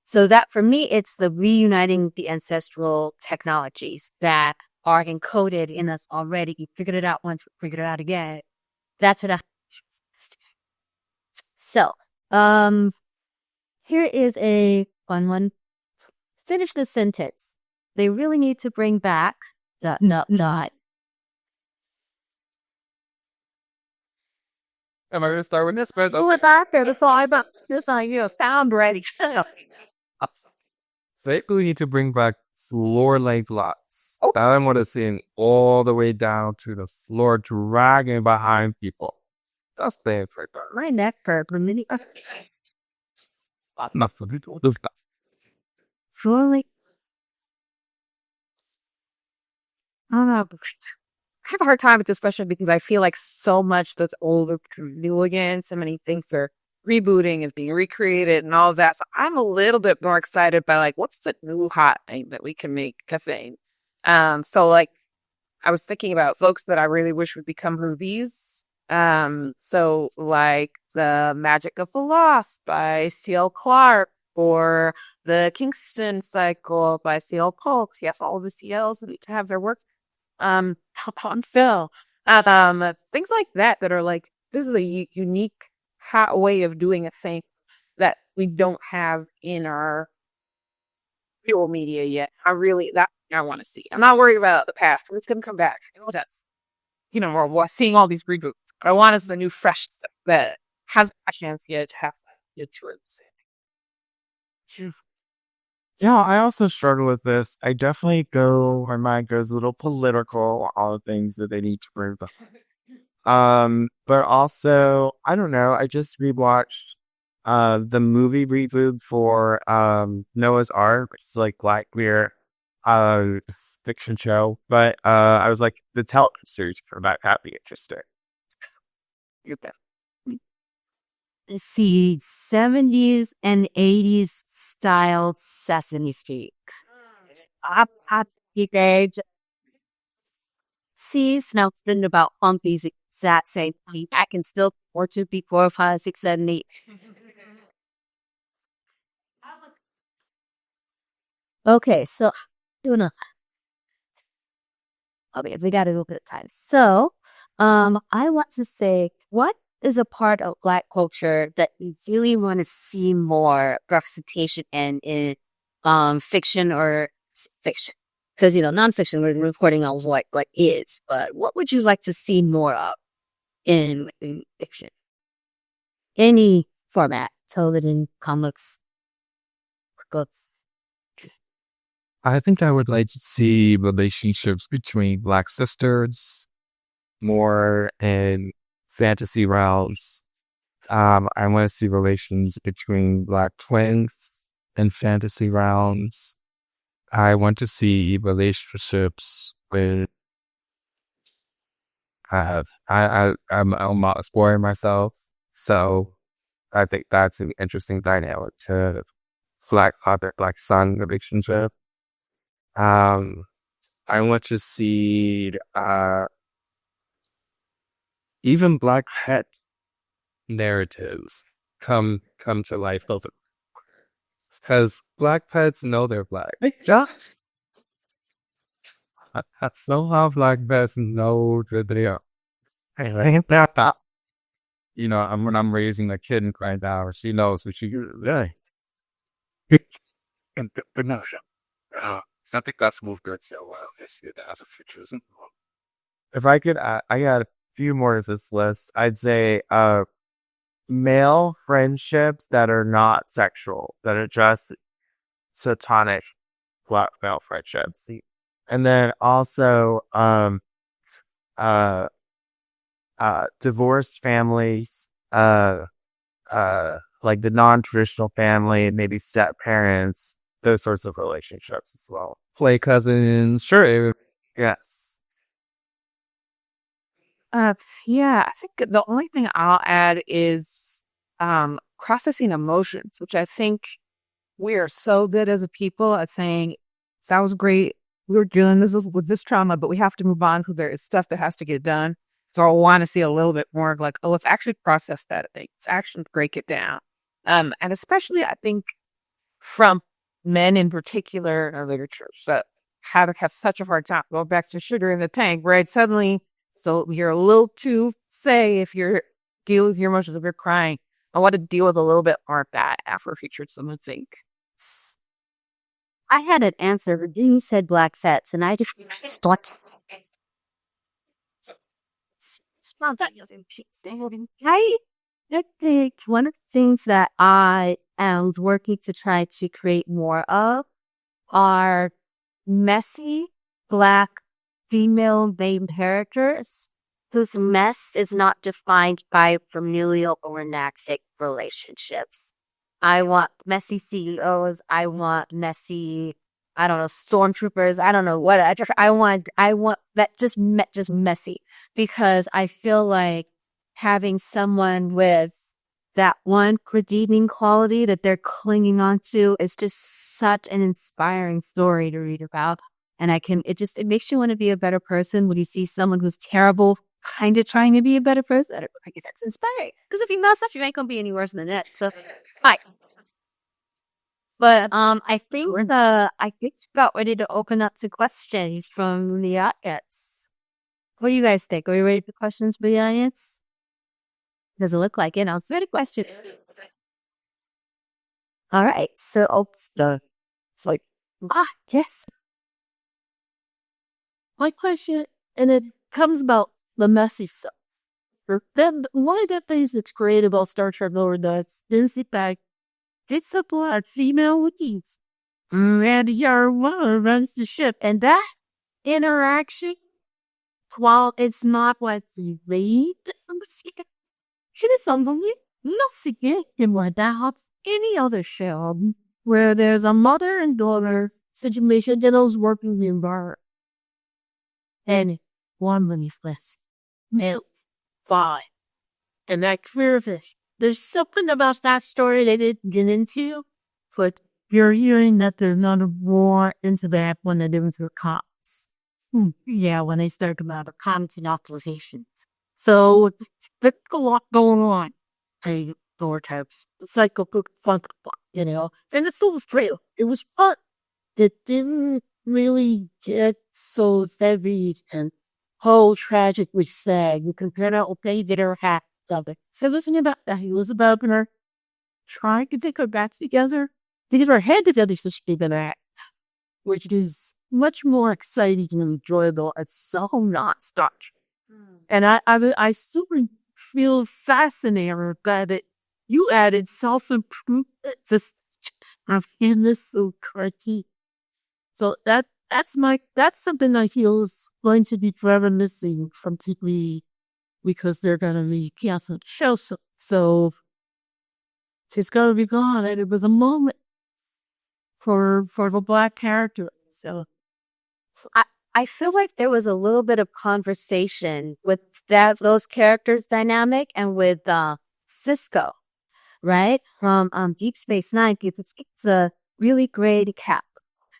So that for me, it's the reuniting the ancestral technologies that are encoded in us already. We figured it out once, we figured it out again. That's what I. So, here is a fun one. Finish the sentence. They really need to bring back ... Am I going to start with this? But Who after the song about this sound ready. they really need to bring back floor-length lots. That I want to see all the way down to the floor, dragging behind people. That's the effect. My neck hurt. Fully. I don't know. I have a hard time with this question because I feel like so much that's old or new again. So many things are rebooting and being recreated and all of that. So I'm a little bit more excited by like, what's the new hot thing that we can make cafe? So like, I was thinking about folks that I really wish would become movies. So like The Magic of the Lost by C.L. Clarke or The Kingston Cycle by C.L. Polk. Yes, all the CLs need to have their work on film. Things like that that are like, this is a unique hot way of doing a thing that we don't have in our visual media yet. I want to see. I'm not worried about the past. It's going to come back. We're seeing all these reboots. What I want is the new fresh stuff that has a chance yet to have yet to it. Yeah, I also struggle with this. I definitely my mind goes a little political, all the things that they need to bring up. But also, I don't know, I just rewatched the movie reboot for Noah's Ark, which is like Blackbeard fiction show. But I was like, the television series for that'd be interesting. See, 70s and 80s style Sesame Street. See, something about funkies that same thing. I can still 4, 2, 3, 4, 5, 6, 7, 8. Okay, so doing a. Okay, we got a little bit of time. So, I want to say, what is a part of Black culture that you really want to see more representation in fiction or fiction? Because, nonfiction, we're reporting on what is, but what would you like to see more of in fiction? Any format, television, comics, books. I think I would like to see relationships between Black sisters more in fantasy realms. I want to see relations between Black twins in fantasy realms. I want to see relationships with. I'm not exploring myself, so I think that's an interesting dynamic to Black father, Black son relationship. I want to see even Black pet narratives come to life. Because black pets know they're black. Yeah. Somehow black pets know that they are. Hey, you know, when I'm raising a kitten right now, she knows what she really. But no, I think that's moved good so well. It's Afrofuturism. If I could, I got a few more of this list. I'd say, male friendships that are not sexual, that are just platonic black male friendships. And then also, uh, divorced families, like the non-traditional family, maybe step parents, those sorts of relationships as well. Play cousins, sure. Yes. Yeah, I think the only thing I'll add is processing emotions, which I think we are so good as a people at saying that was great. We were dealing with this trauma, but we have to move on because there is stuff that has to get done. So I want to see a little bit more of like, oh, let's actually process that thing. Let's actually break it down. And especially I think from men in particular in our literature that have such a hard time going back to sugar in the tank, right? Suddenly, so you're a little too say if you're dealing with your emotions, if you're crying. I want to deal with a little bit more of that Afrofuturism, I think. I had an answer, but then you said black fets, and I just stuck. I think one of the things that I am working to try to create more of are messy black female main characters whose mess is not defined by familial or romantic relationships. I want messy CEOs. I want messy, I don't know, stormtroopers. I don't know what. I want that just messy, because I feel like having someone with that one redeeming quality that they're clinging on to is just such an inspiring story to read about. And it makes you want to be a better person when you see someone who's terrible, kind of trying to be a better person. I guess that's inspiring. Because if you mess up, you ain't going to be any worse than that. So, hi. But I think we got ready to open up to questions from the audience. What do you guys think? Are we ready for questions for the audience? Doesn't look like it. I'll submit a question. All right. So it's like, yes. My question, and it comes about the messy stuff. Then one of the things that's great about Star Trek Lower Decks is the fact it's a black female with youth. And your mother runs the ship. And that interaction, while it's not what we read, it is something not significant without any other show where there's a mother and daughter situation that is working the environment. And one of these less male five. And that queerness. There's something about that story they didn't get into, but you're hearing that they're not more into that when they're into the cops. Yeah, when they start about the comments and authorizations. So there's a lot going on. Hey, door types. It's like a good fun, you know. And it still was great. It was fun. It didn't really get so heavy and whole tragically sad. You compare that, okay, that are half of it. So listen about that. It was about her trying to get her back together, to get her head together so she can act, which is much more exciting and enjoyable. It's so not starch. And I super feel fascinated that you added self-improvement. I'm feeling this so quirky. So that's something I feel is going to be forever missing from TV because they're going to be canceling the show. So it's going to be gone. And it was a moment for the black character. So I feel like there was a little bit of conversation with those characters dynamic and with Cisco, right? From Deep Space Nine. It's a really great cap.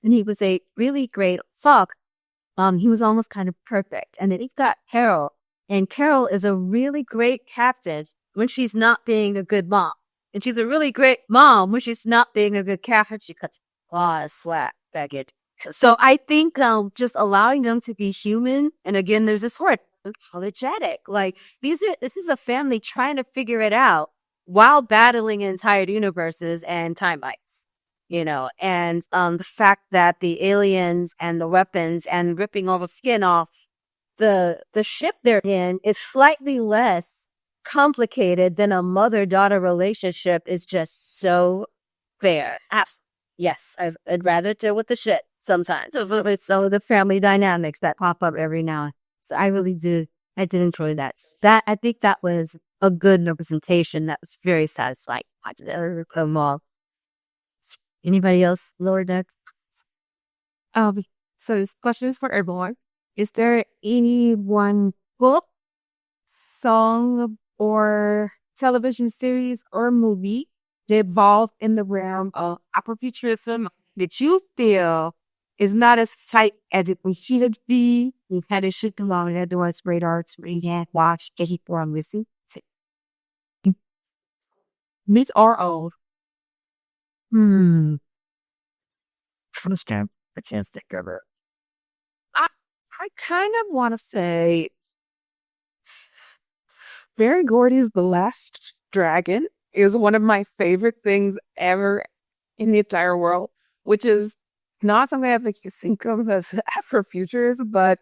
And he was a really great fuck. He was almost kind of perfect. And then he's got Carol. And Carol is a really great captain when she's not being a good mom. And she's a really great mom when she's not being a good Catholic. She cuts a lot of slack back it. So I think just allowing them to be human, and again, there's this word, apologetic. Like this is a family trying to figure it out while battling entire universes and timelines. And the fact that the aliens and the weapons and ripping all the skin off the ship they're in is slightly less complicated than a mother-daughter relationship is just so fair. Absolutely. Yes, I'd rather deal with the shit sometimes. With some of the family dynamics that pop up every now and then. So I really did. I did enjoy that. I think that was a good representation. That was very satisfying. Anybody else lower decks? So this question is for everyone. Is there any one book, song, or television series or movie that evolved in the realm of Afrofuturism that you feel is not as tight as it should be? You've had it shoot along that was radar to read, watch, get it for listen to. Miss or old? First time, I can't think of it. I kind of want to say Barry Gordy's The Last Dragon is one of my favorite things ever in the entire world, which is not something I think you think of as Afrofuturism, but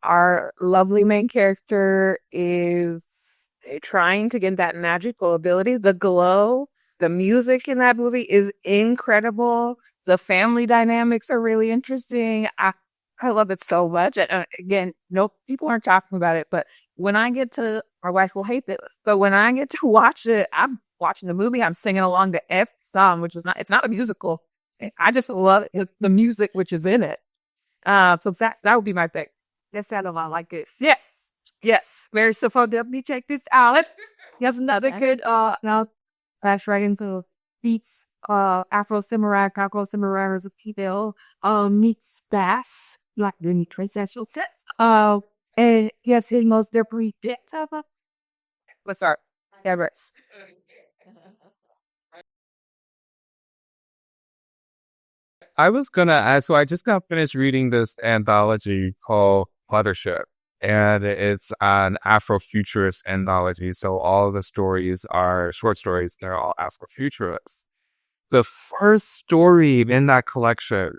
our lovely main character is trying to get that magical ability. The glow, the music in that movie is incredible. The family dynamics are really interesting. I love it so much. And again, no, people aren't talking about it, but when I get to, my wife will hate this, but when I get to watch it, I'm watching the movie, I'm singing along to every song, which is it's not a musical. I just love it, the music which is in it. So that would be my pick. That sounded a lot like this. Yes. Very so definitely check this out. Here's another good, now flash right into beats, Afro Samurai is a female, meets bass, like doing transsexual sets. And yes, his most definitely bits of it. Let's start. Everest. I was gonna ask, so I just got finished reading this anthology called Fluttership, and it's an Afrofuturist anthology. So all of the stories are short stories. They're all Afrofuturists. The first story in that collection,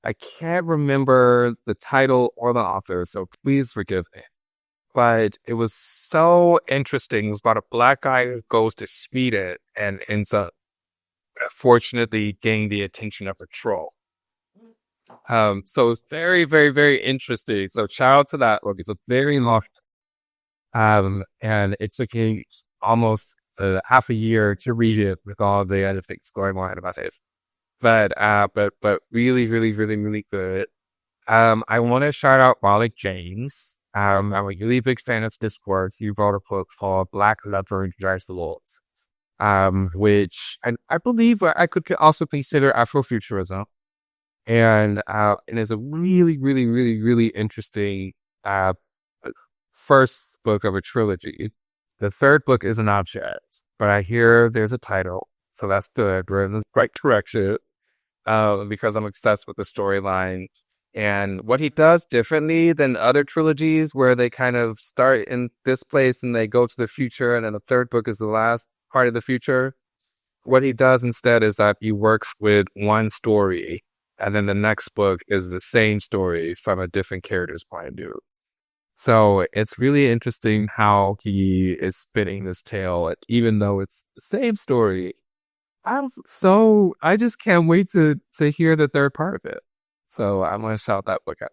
I can't remember the title or the author, so please forgive me. But it was so interesting. It was about a black guy who goes to speed it and ends up, fortunately, getting the attention of a troll. So it's very, very, very interesting. So shout out to that book. It's a very long, and it took me almost half a year to read it with all the other things going on about it. But really, really, really, really good. I want to shout out Malik James. I'm a really big fan of this work. He wrote a book called Black Leopard Drives the Wolves, which I believe I could also consider Afrofuturism. And it's a really, really, really, really interesting first book of a trilogy. The third book is an object, but I hear there's a title, so that's good. We're in the right direction because I'm obsessed with the storyline. And what he does differently than other trilogies where they kind of start in this place and they go to the future, and then the third book is the last part of the future. What he does instead is that he works with one story, and then the next book is the same story from a different character's point of view. So it's really interesting how he is spinning this tale, even though it's the same story. I just can't wait to hear the third part of it. So I'm going to shout that book out.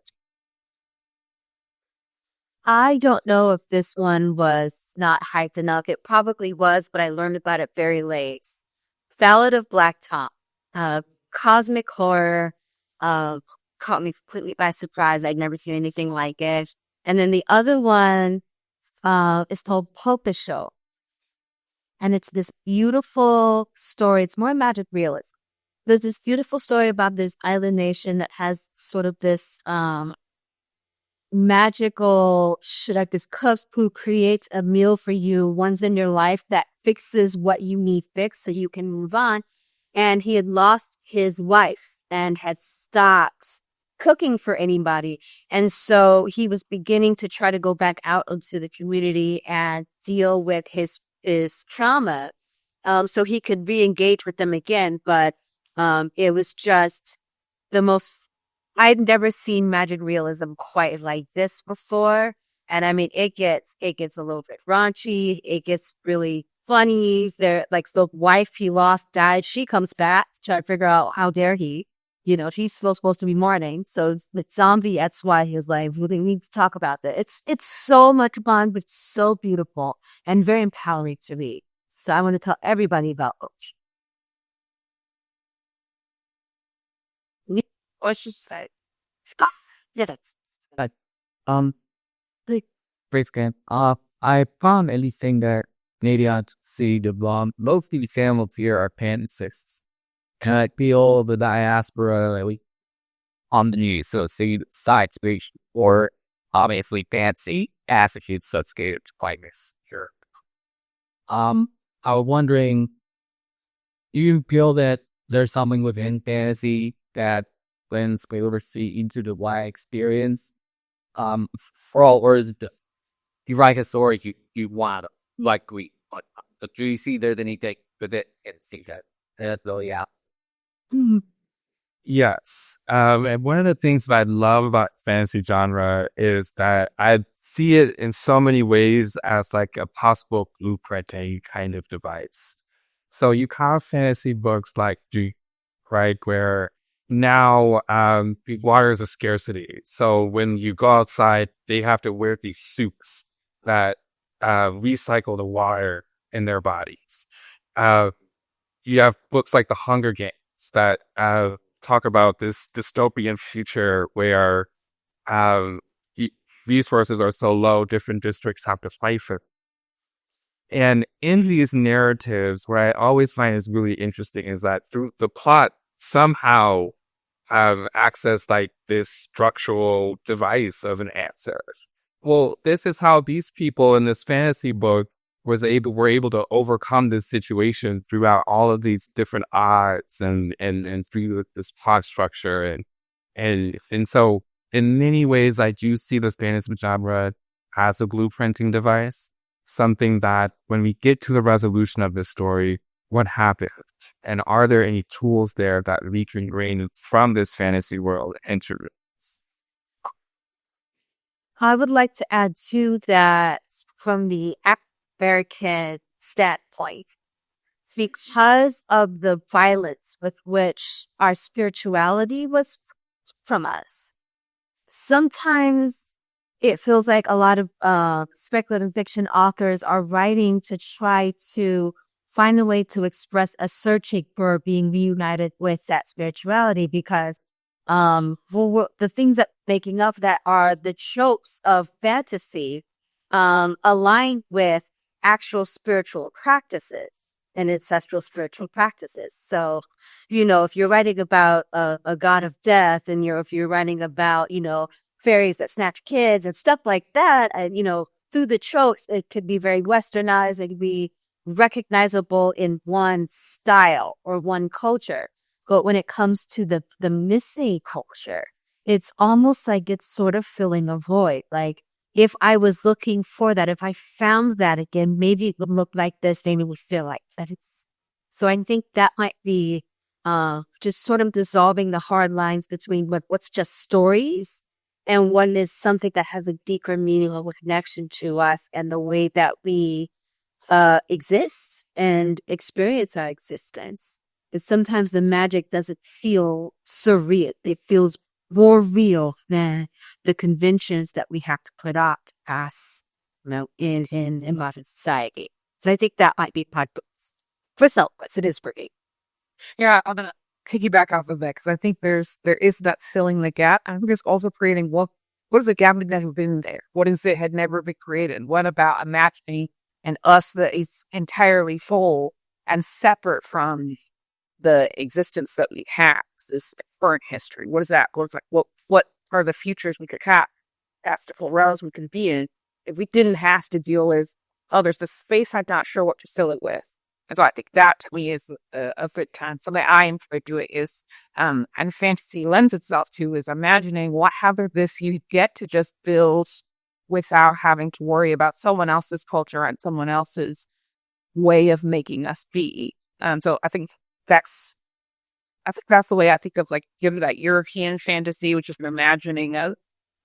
I don't know if this one was not hyped enough. It probably was, but I learned about it very late. Ballad of Black Tom. Cosmic horror. Caught me completely by surprise. I'd never seen anything like it. And then the other one is called Pulpit Show. And it's this beautiful story. It's more magic realism. There's this beautiful story about this island nation that has sort of this magical, like this cook who creates a meal for you once in your life that fixes what you need fixed so you can move on. And he had lost his wife and had stopped cooking for anybody. And so he was beginning to try to go back out into the community and deal with his trauma, so he could re-engage with them again. But it was just the most, I'd never seen magic realism quite like this before. And I mean, it gets a little bit raunchy. It gets really funny. There, like the wife he lost died. She comes back to try to figure out how dare he. You know, she's still supposed to be mourning. So the zombie, that's why he was like, we need to talk about that. It's so much fun, but it's so beautiful and very empowering to read. So I want to tell everybody about Oach. What she said. Scott. Yeah, that's Great game. I found anything that Canadians see the most of the samples here are panticists. And I feel the diaspora like, on the news, so see the side speech or obviously fancy as if it's subscated to quietness. Sure. I was wondering, do you feel that there's something within fantasy that blends literacy into the wide experience? For all, or is it just you write a story you want to like read? But do you see there's anything with it and see that really out? Yes. And one of the things that I love about fantasy genre is that I see it in so many ways as like a possible blueprinting kind of device. So you have fantasy books like Duke, right, where now water is a scarcity. So when you go outside, they have to wear these suits that recycle the water in their bodies. You have books like The Hunger Games that talk about this dystopian future where resources are so low, different districts have to fight for. And in these narratives, what I always find is really interesting is that through the plot somehow have access like this structural device of an answer. Well, this is how these people in this fantasy book were able to overcome this situation throughout all of these different odds and through this plot structure and so in many ways I do see this fantasy genre as a blueprinting device, something that when we get to the resolution of this story, what happened, and are there any tools there that we can gain from this fantasy world into this? I would like to add to that from the American standpoint, because of the violence with which our spirituality was from us. Sometimes it feels like a lot of speculative fiction authors are writing to try to find a way to express a searching for being reunited with that spirituality, because the things that making up that are the tropes of fantasy align with actual spiritual practices and ancestral spiritual practices. So, if you're writing about a god of death, and if you're writing about, fairies that snatch kids and stuff like that, and, through the tropes, it could be very westernized. It could be recognizable in one style or one culture. But when it comes to the missing culture, it's almost like it's sort of filling a void. Like, if I was looking for that, if I found that again, maybe it would look like this, maybe it would feel like that. So I think that might be just sort of dissolving the hard lines between what's just stories and what is something that has a deeper meaning or connection to us and the way that we exist and experience our existence. Because sometimes the magic doesn't feel surreal. It feels more real than the conventions that we have to put up to pass, in modern society. So I think that might be part of it. For self, it is pretty. Yeah, I'm gonna piggyback off of that because I think there is that filling the gap. I think it's also creating what is the gap that has been there? What is it had never been created? What about imagining an us that is entirely full and separate from the existence that we have, this current history? What does that look like? What are the futures we could have? fantastical realms we can be in if we didn't have to deal with, oh, there's this space I'm not sure what to fill it with. And so I think that to me is a good time. Something I enjoy doing is, and fantasy lends itself to is imagining what this you get to just build without having to worry about someone else's culture and someone else's way of making us be. So I think that's the way I think of, like, given that European fantasy, which is imagining a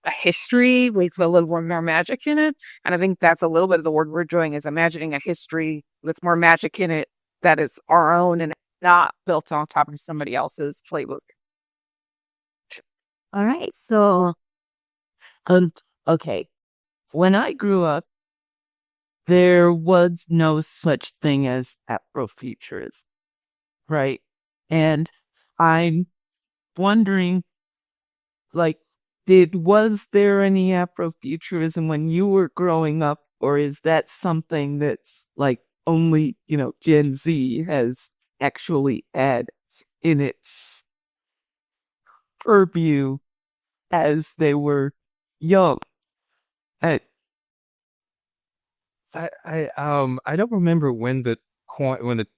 history with a little more magic in it. And I think that's a little bit of the work we're doing, is imagining a history with more magic in it that is our own and not built on top of somebody else's playbook. All right. So, Okay. When I grew up, there was no such thing as Afrofuturism, right? And I'm wondering, like, was there any Afrofuturism when you were growing up, or is that something that's like only, Gen Z has actually had in its purview as they were young? I, I don't remember when the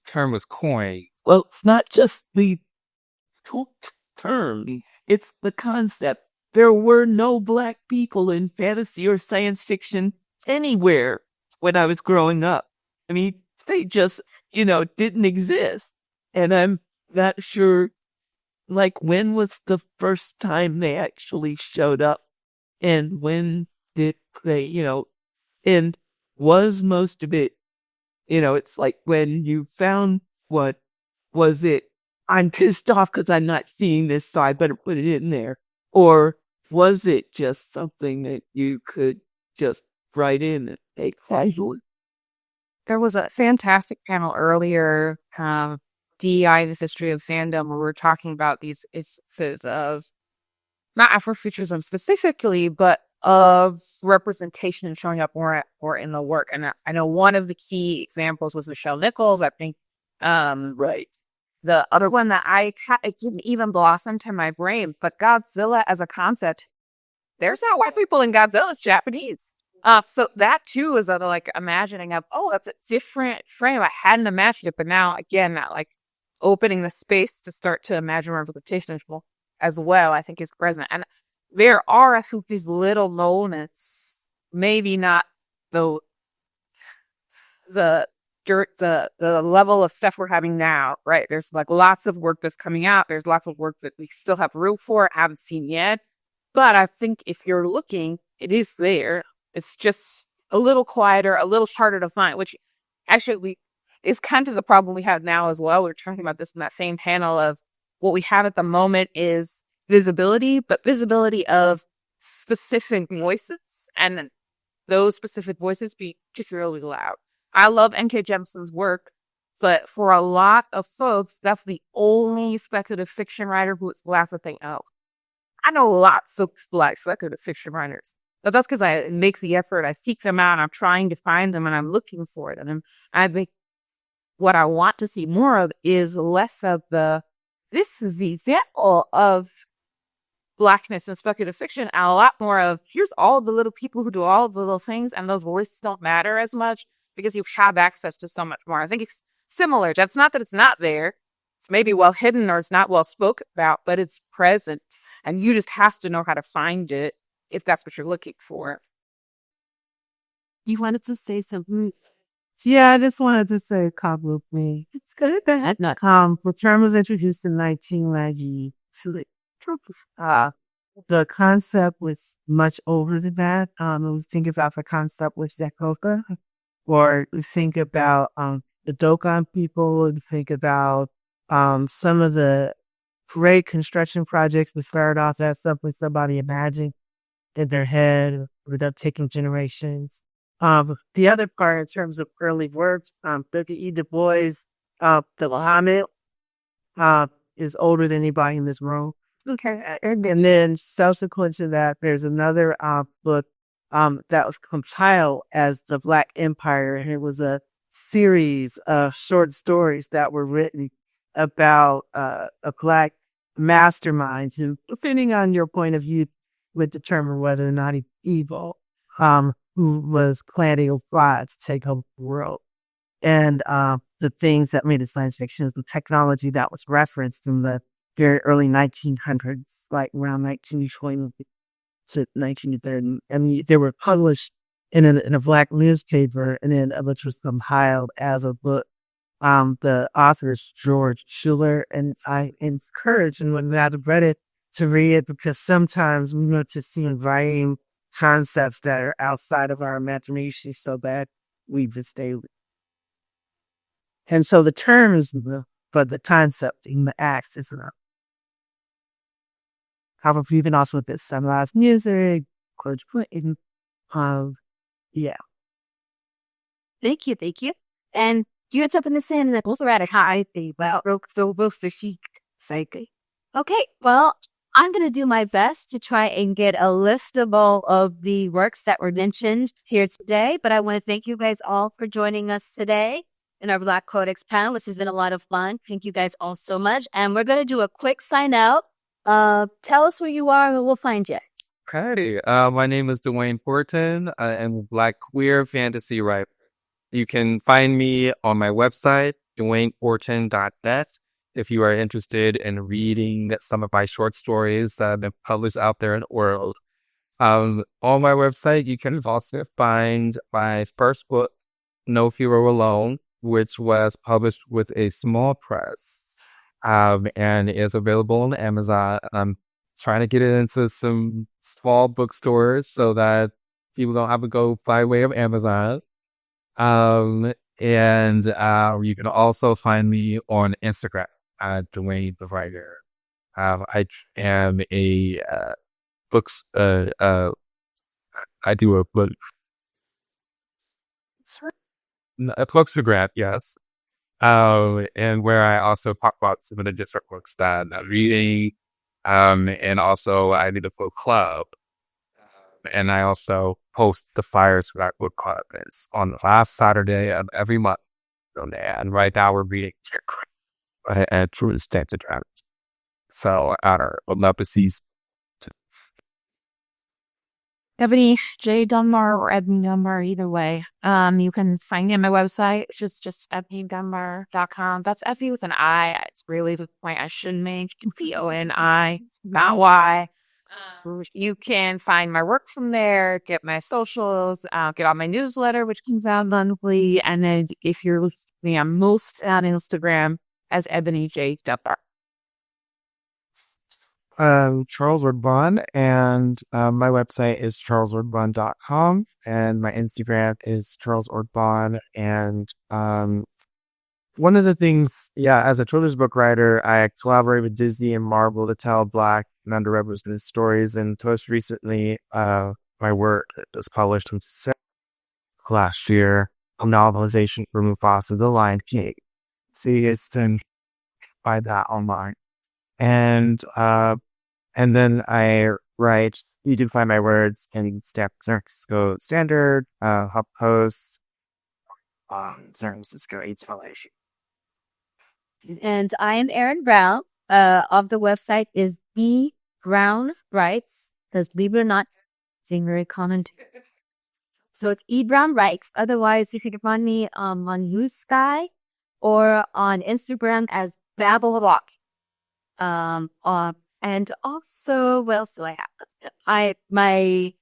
term was coined. well, it's not just the term, it's the concept. There were no Black people in fantasy or science fiction anywhere when I was growing up. I mean, they just, didn't exist. And I'm not sure, like, when was the first time they actually showed up? And when did they, and was most of it, it's like when you found what was it? I'm pissed off because I'm not seeing this, so I better put it in there. Or was it just something that you could just write in and take casually? There was a fantastic panel earlier, DEI, the history of fandom, where we're talking about these instances of not Afrofuturism specifically, but of representation and showing up more in the work. And I know one of the key examples was Michelle Nichols. I think, Right. the other one that it didn't even blossom to my brain, but Godzilla as a concept, there's not white people in Godzilla, it's Japanese. So that too is like imagining of, oh, that's a different frame. I hadn't imagined it, but now again, that like opening the space to start to imagine representation as well, I think is present. And there are, I think, these little moments, maybe not the level of stuff we're having now, right? There's like lots of work that's coming out. There's lots of work that we still have room for, haven't seen yet. But I think if you're looking, it is there. It's just a little quieter, a little harder to find, which actually is kind of the problem we have now as well. We were talking about this in that same panel of what we have at the moment is visibility, but visibility of specific voices, and those specific voices be particularly loud. I love N.K. Jemisin's work, but for a lot of folks, that's the only speculative fiction writer who is Black that they know. I know lots of Black speculative fiction writers, but that's because I make the effort. I seek them out. I'm trying to find them, and I'm looking for it. And I think what I want to see more of is less of this is the example of Blackness in speculative fiction, and a lot more of here's all the little people who do all the little things, and those voices don't matter as much because you have access to so much more. I think it's similar. That's not that it's not there. It's maybe well hidden or it's not well spoken about, but it's present, and you just have to know how to find it if that's what you're looking for. you wanted to say something? Yeah, I just wanted to say a couple of things. It's good that The term was introduced in 1990. The concept was much older than that. We think about the concept with Zakoka, or we think about the Dogon people, and think about some of the great construction projects that started off as something somebody imagined in their head, ended up taking generations. The other part in terms of early works, W.E. Du Bois, the Muhammad, is older than anybody in this room. Okay. And then subsequent to that, there's another book that was compiled as the Black Empire, and it was a series of short stories that were written about a Black mastermind who, depending on your point of view, would determine whether or not he's evil, who was planning a plot to take over the world. And the things that made it science fiction is the technology that was referenced in the very early 1900s, like around 1920 to 1930. And they were published in a black newspaper, and then which was compiled as a book. The author is George Schuler, and I encourage anyone that have read it to read it, because sometimes we want to see writing concepts that are outside of our imagination so that we just stay. And so the terms, but the concept in the acts is enough. However, you can also put summarized music, coach putting, yeah. Thank you. And you had something to say, and then both are at a high. Okay, well, I'm going to do my best to try and get a list of all of the works that were mentioned here today. But I want to thank you guys all for joining us today in our Black Poetics panel. This has been a lot of fun. Thank you guys all so much. And we're going to do a quick sign out. Tell us where you are and we'll find you. Okay. My name is Dwayne Porton. I am a Black queer fantasy writer. You can find me on my website, dwayneporton.net. If you are interested in reading some of my short stories that have been published out there in the world. On my website, you can also find my first book, No Hero Alone, which was published with a small press, and is available on Amazon. I'm trying to get it into some small bookstores so that people don't have to go by way of Amazon. And you can also find me on Instagram at Dwayne the Writer. I am a books. I do a book. A bookstagram, yes. And where I also talk about some of the different books that I'm reading. And also I did a book club. And I also post the flyers for that book club. It's on the last Saturday of every month. And right now we're reading at True Stanton Draft. So I would love to see. Ebony J. Dunbar or Ebony Dunbar, either way. You can find me on my website, which is just ebonydunbar.com. That's Ebony with an I. It's really the point I should make. PONI, not Y. You can find my work from there, get my socials, get on my newsletter, which comes out monthly. And then if you're looking at me, I'm most on Instagram as Ebony J. Dunbar. Charles Ward and my website is charleswardbond.com, and my Instagram is Charles Ward. And one of the things, as a children's book writer, I collaborate with Disney and Marvel to tell Black and underrepresented stories. And most recently, my work was published in December last year, a novelization for Mufasa, The Lion King. So you can find that online. And then I write, you can find my words in San Francisco Standard, HuffPost, San Francisco AIDS Foundation. And I am Erin Brown. Of the website is E. Brown Writes, because believe it or not, it's very common. So it's E. Brown Writes. Otherwise, you can find me on Blue Sky or on Instagram as Babble and also, what else do I have? My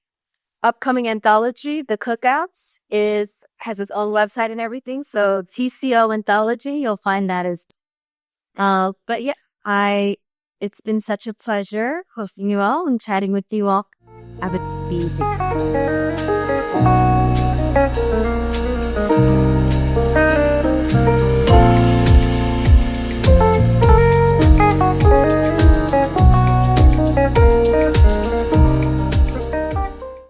upcoming anthology, The Cookouts, has its own website and everything. So TCO Anthology, you'll find that as. But yeah, it's been such a pleasure hosting you all and chatting with you all. Have a be easy.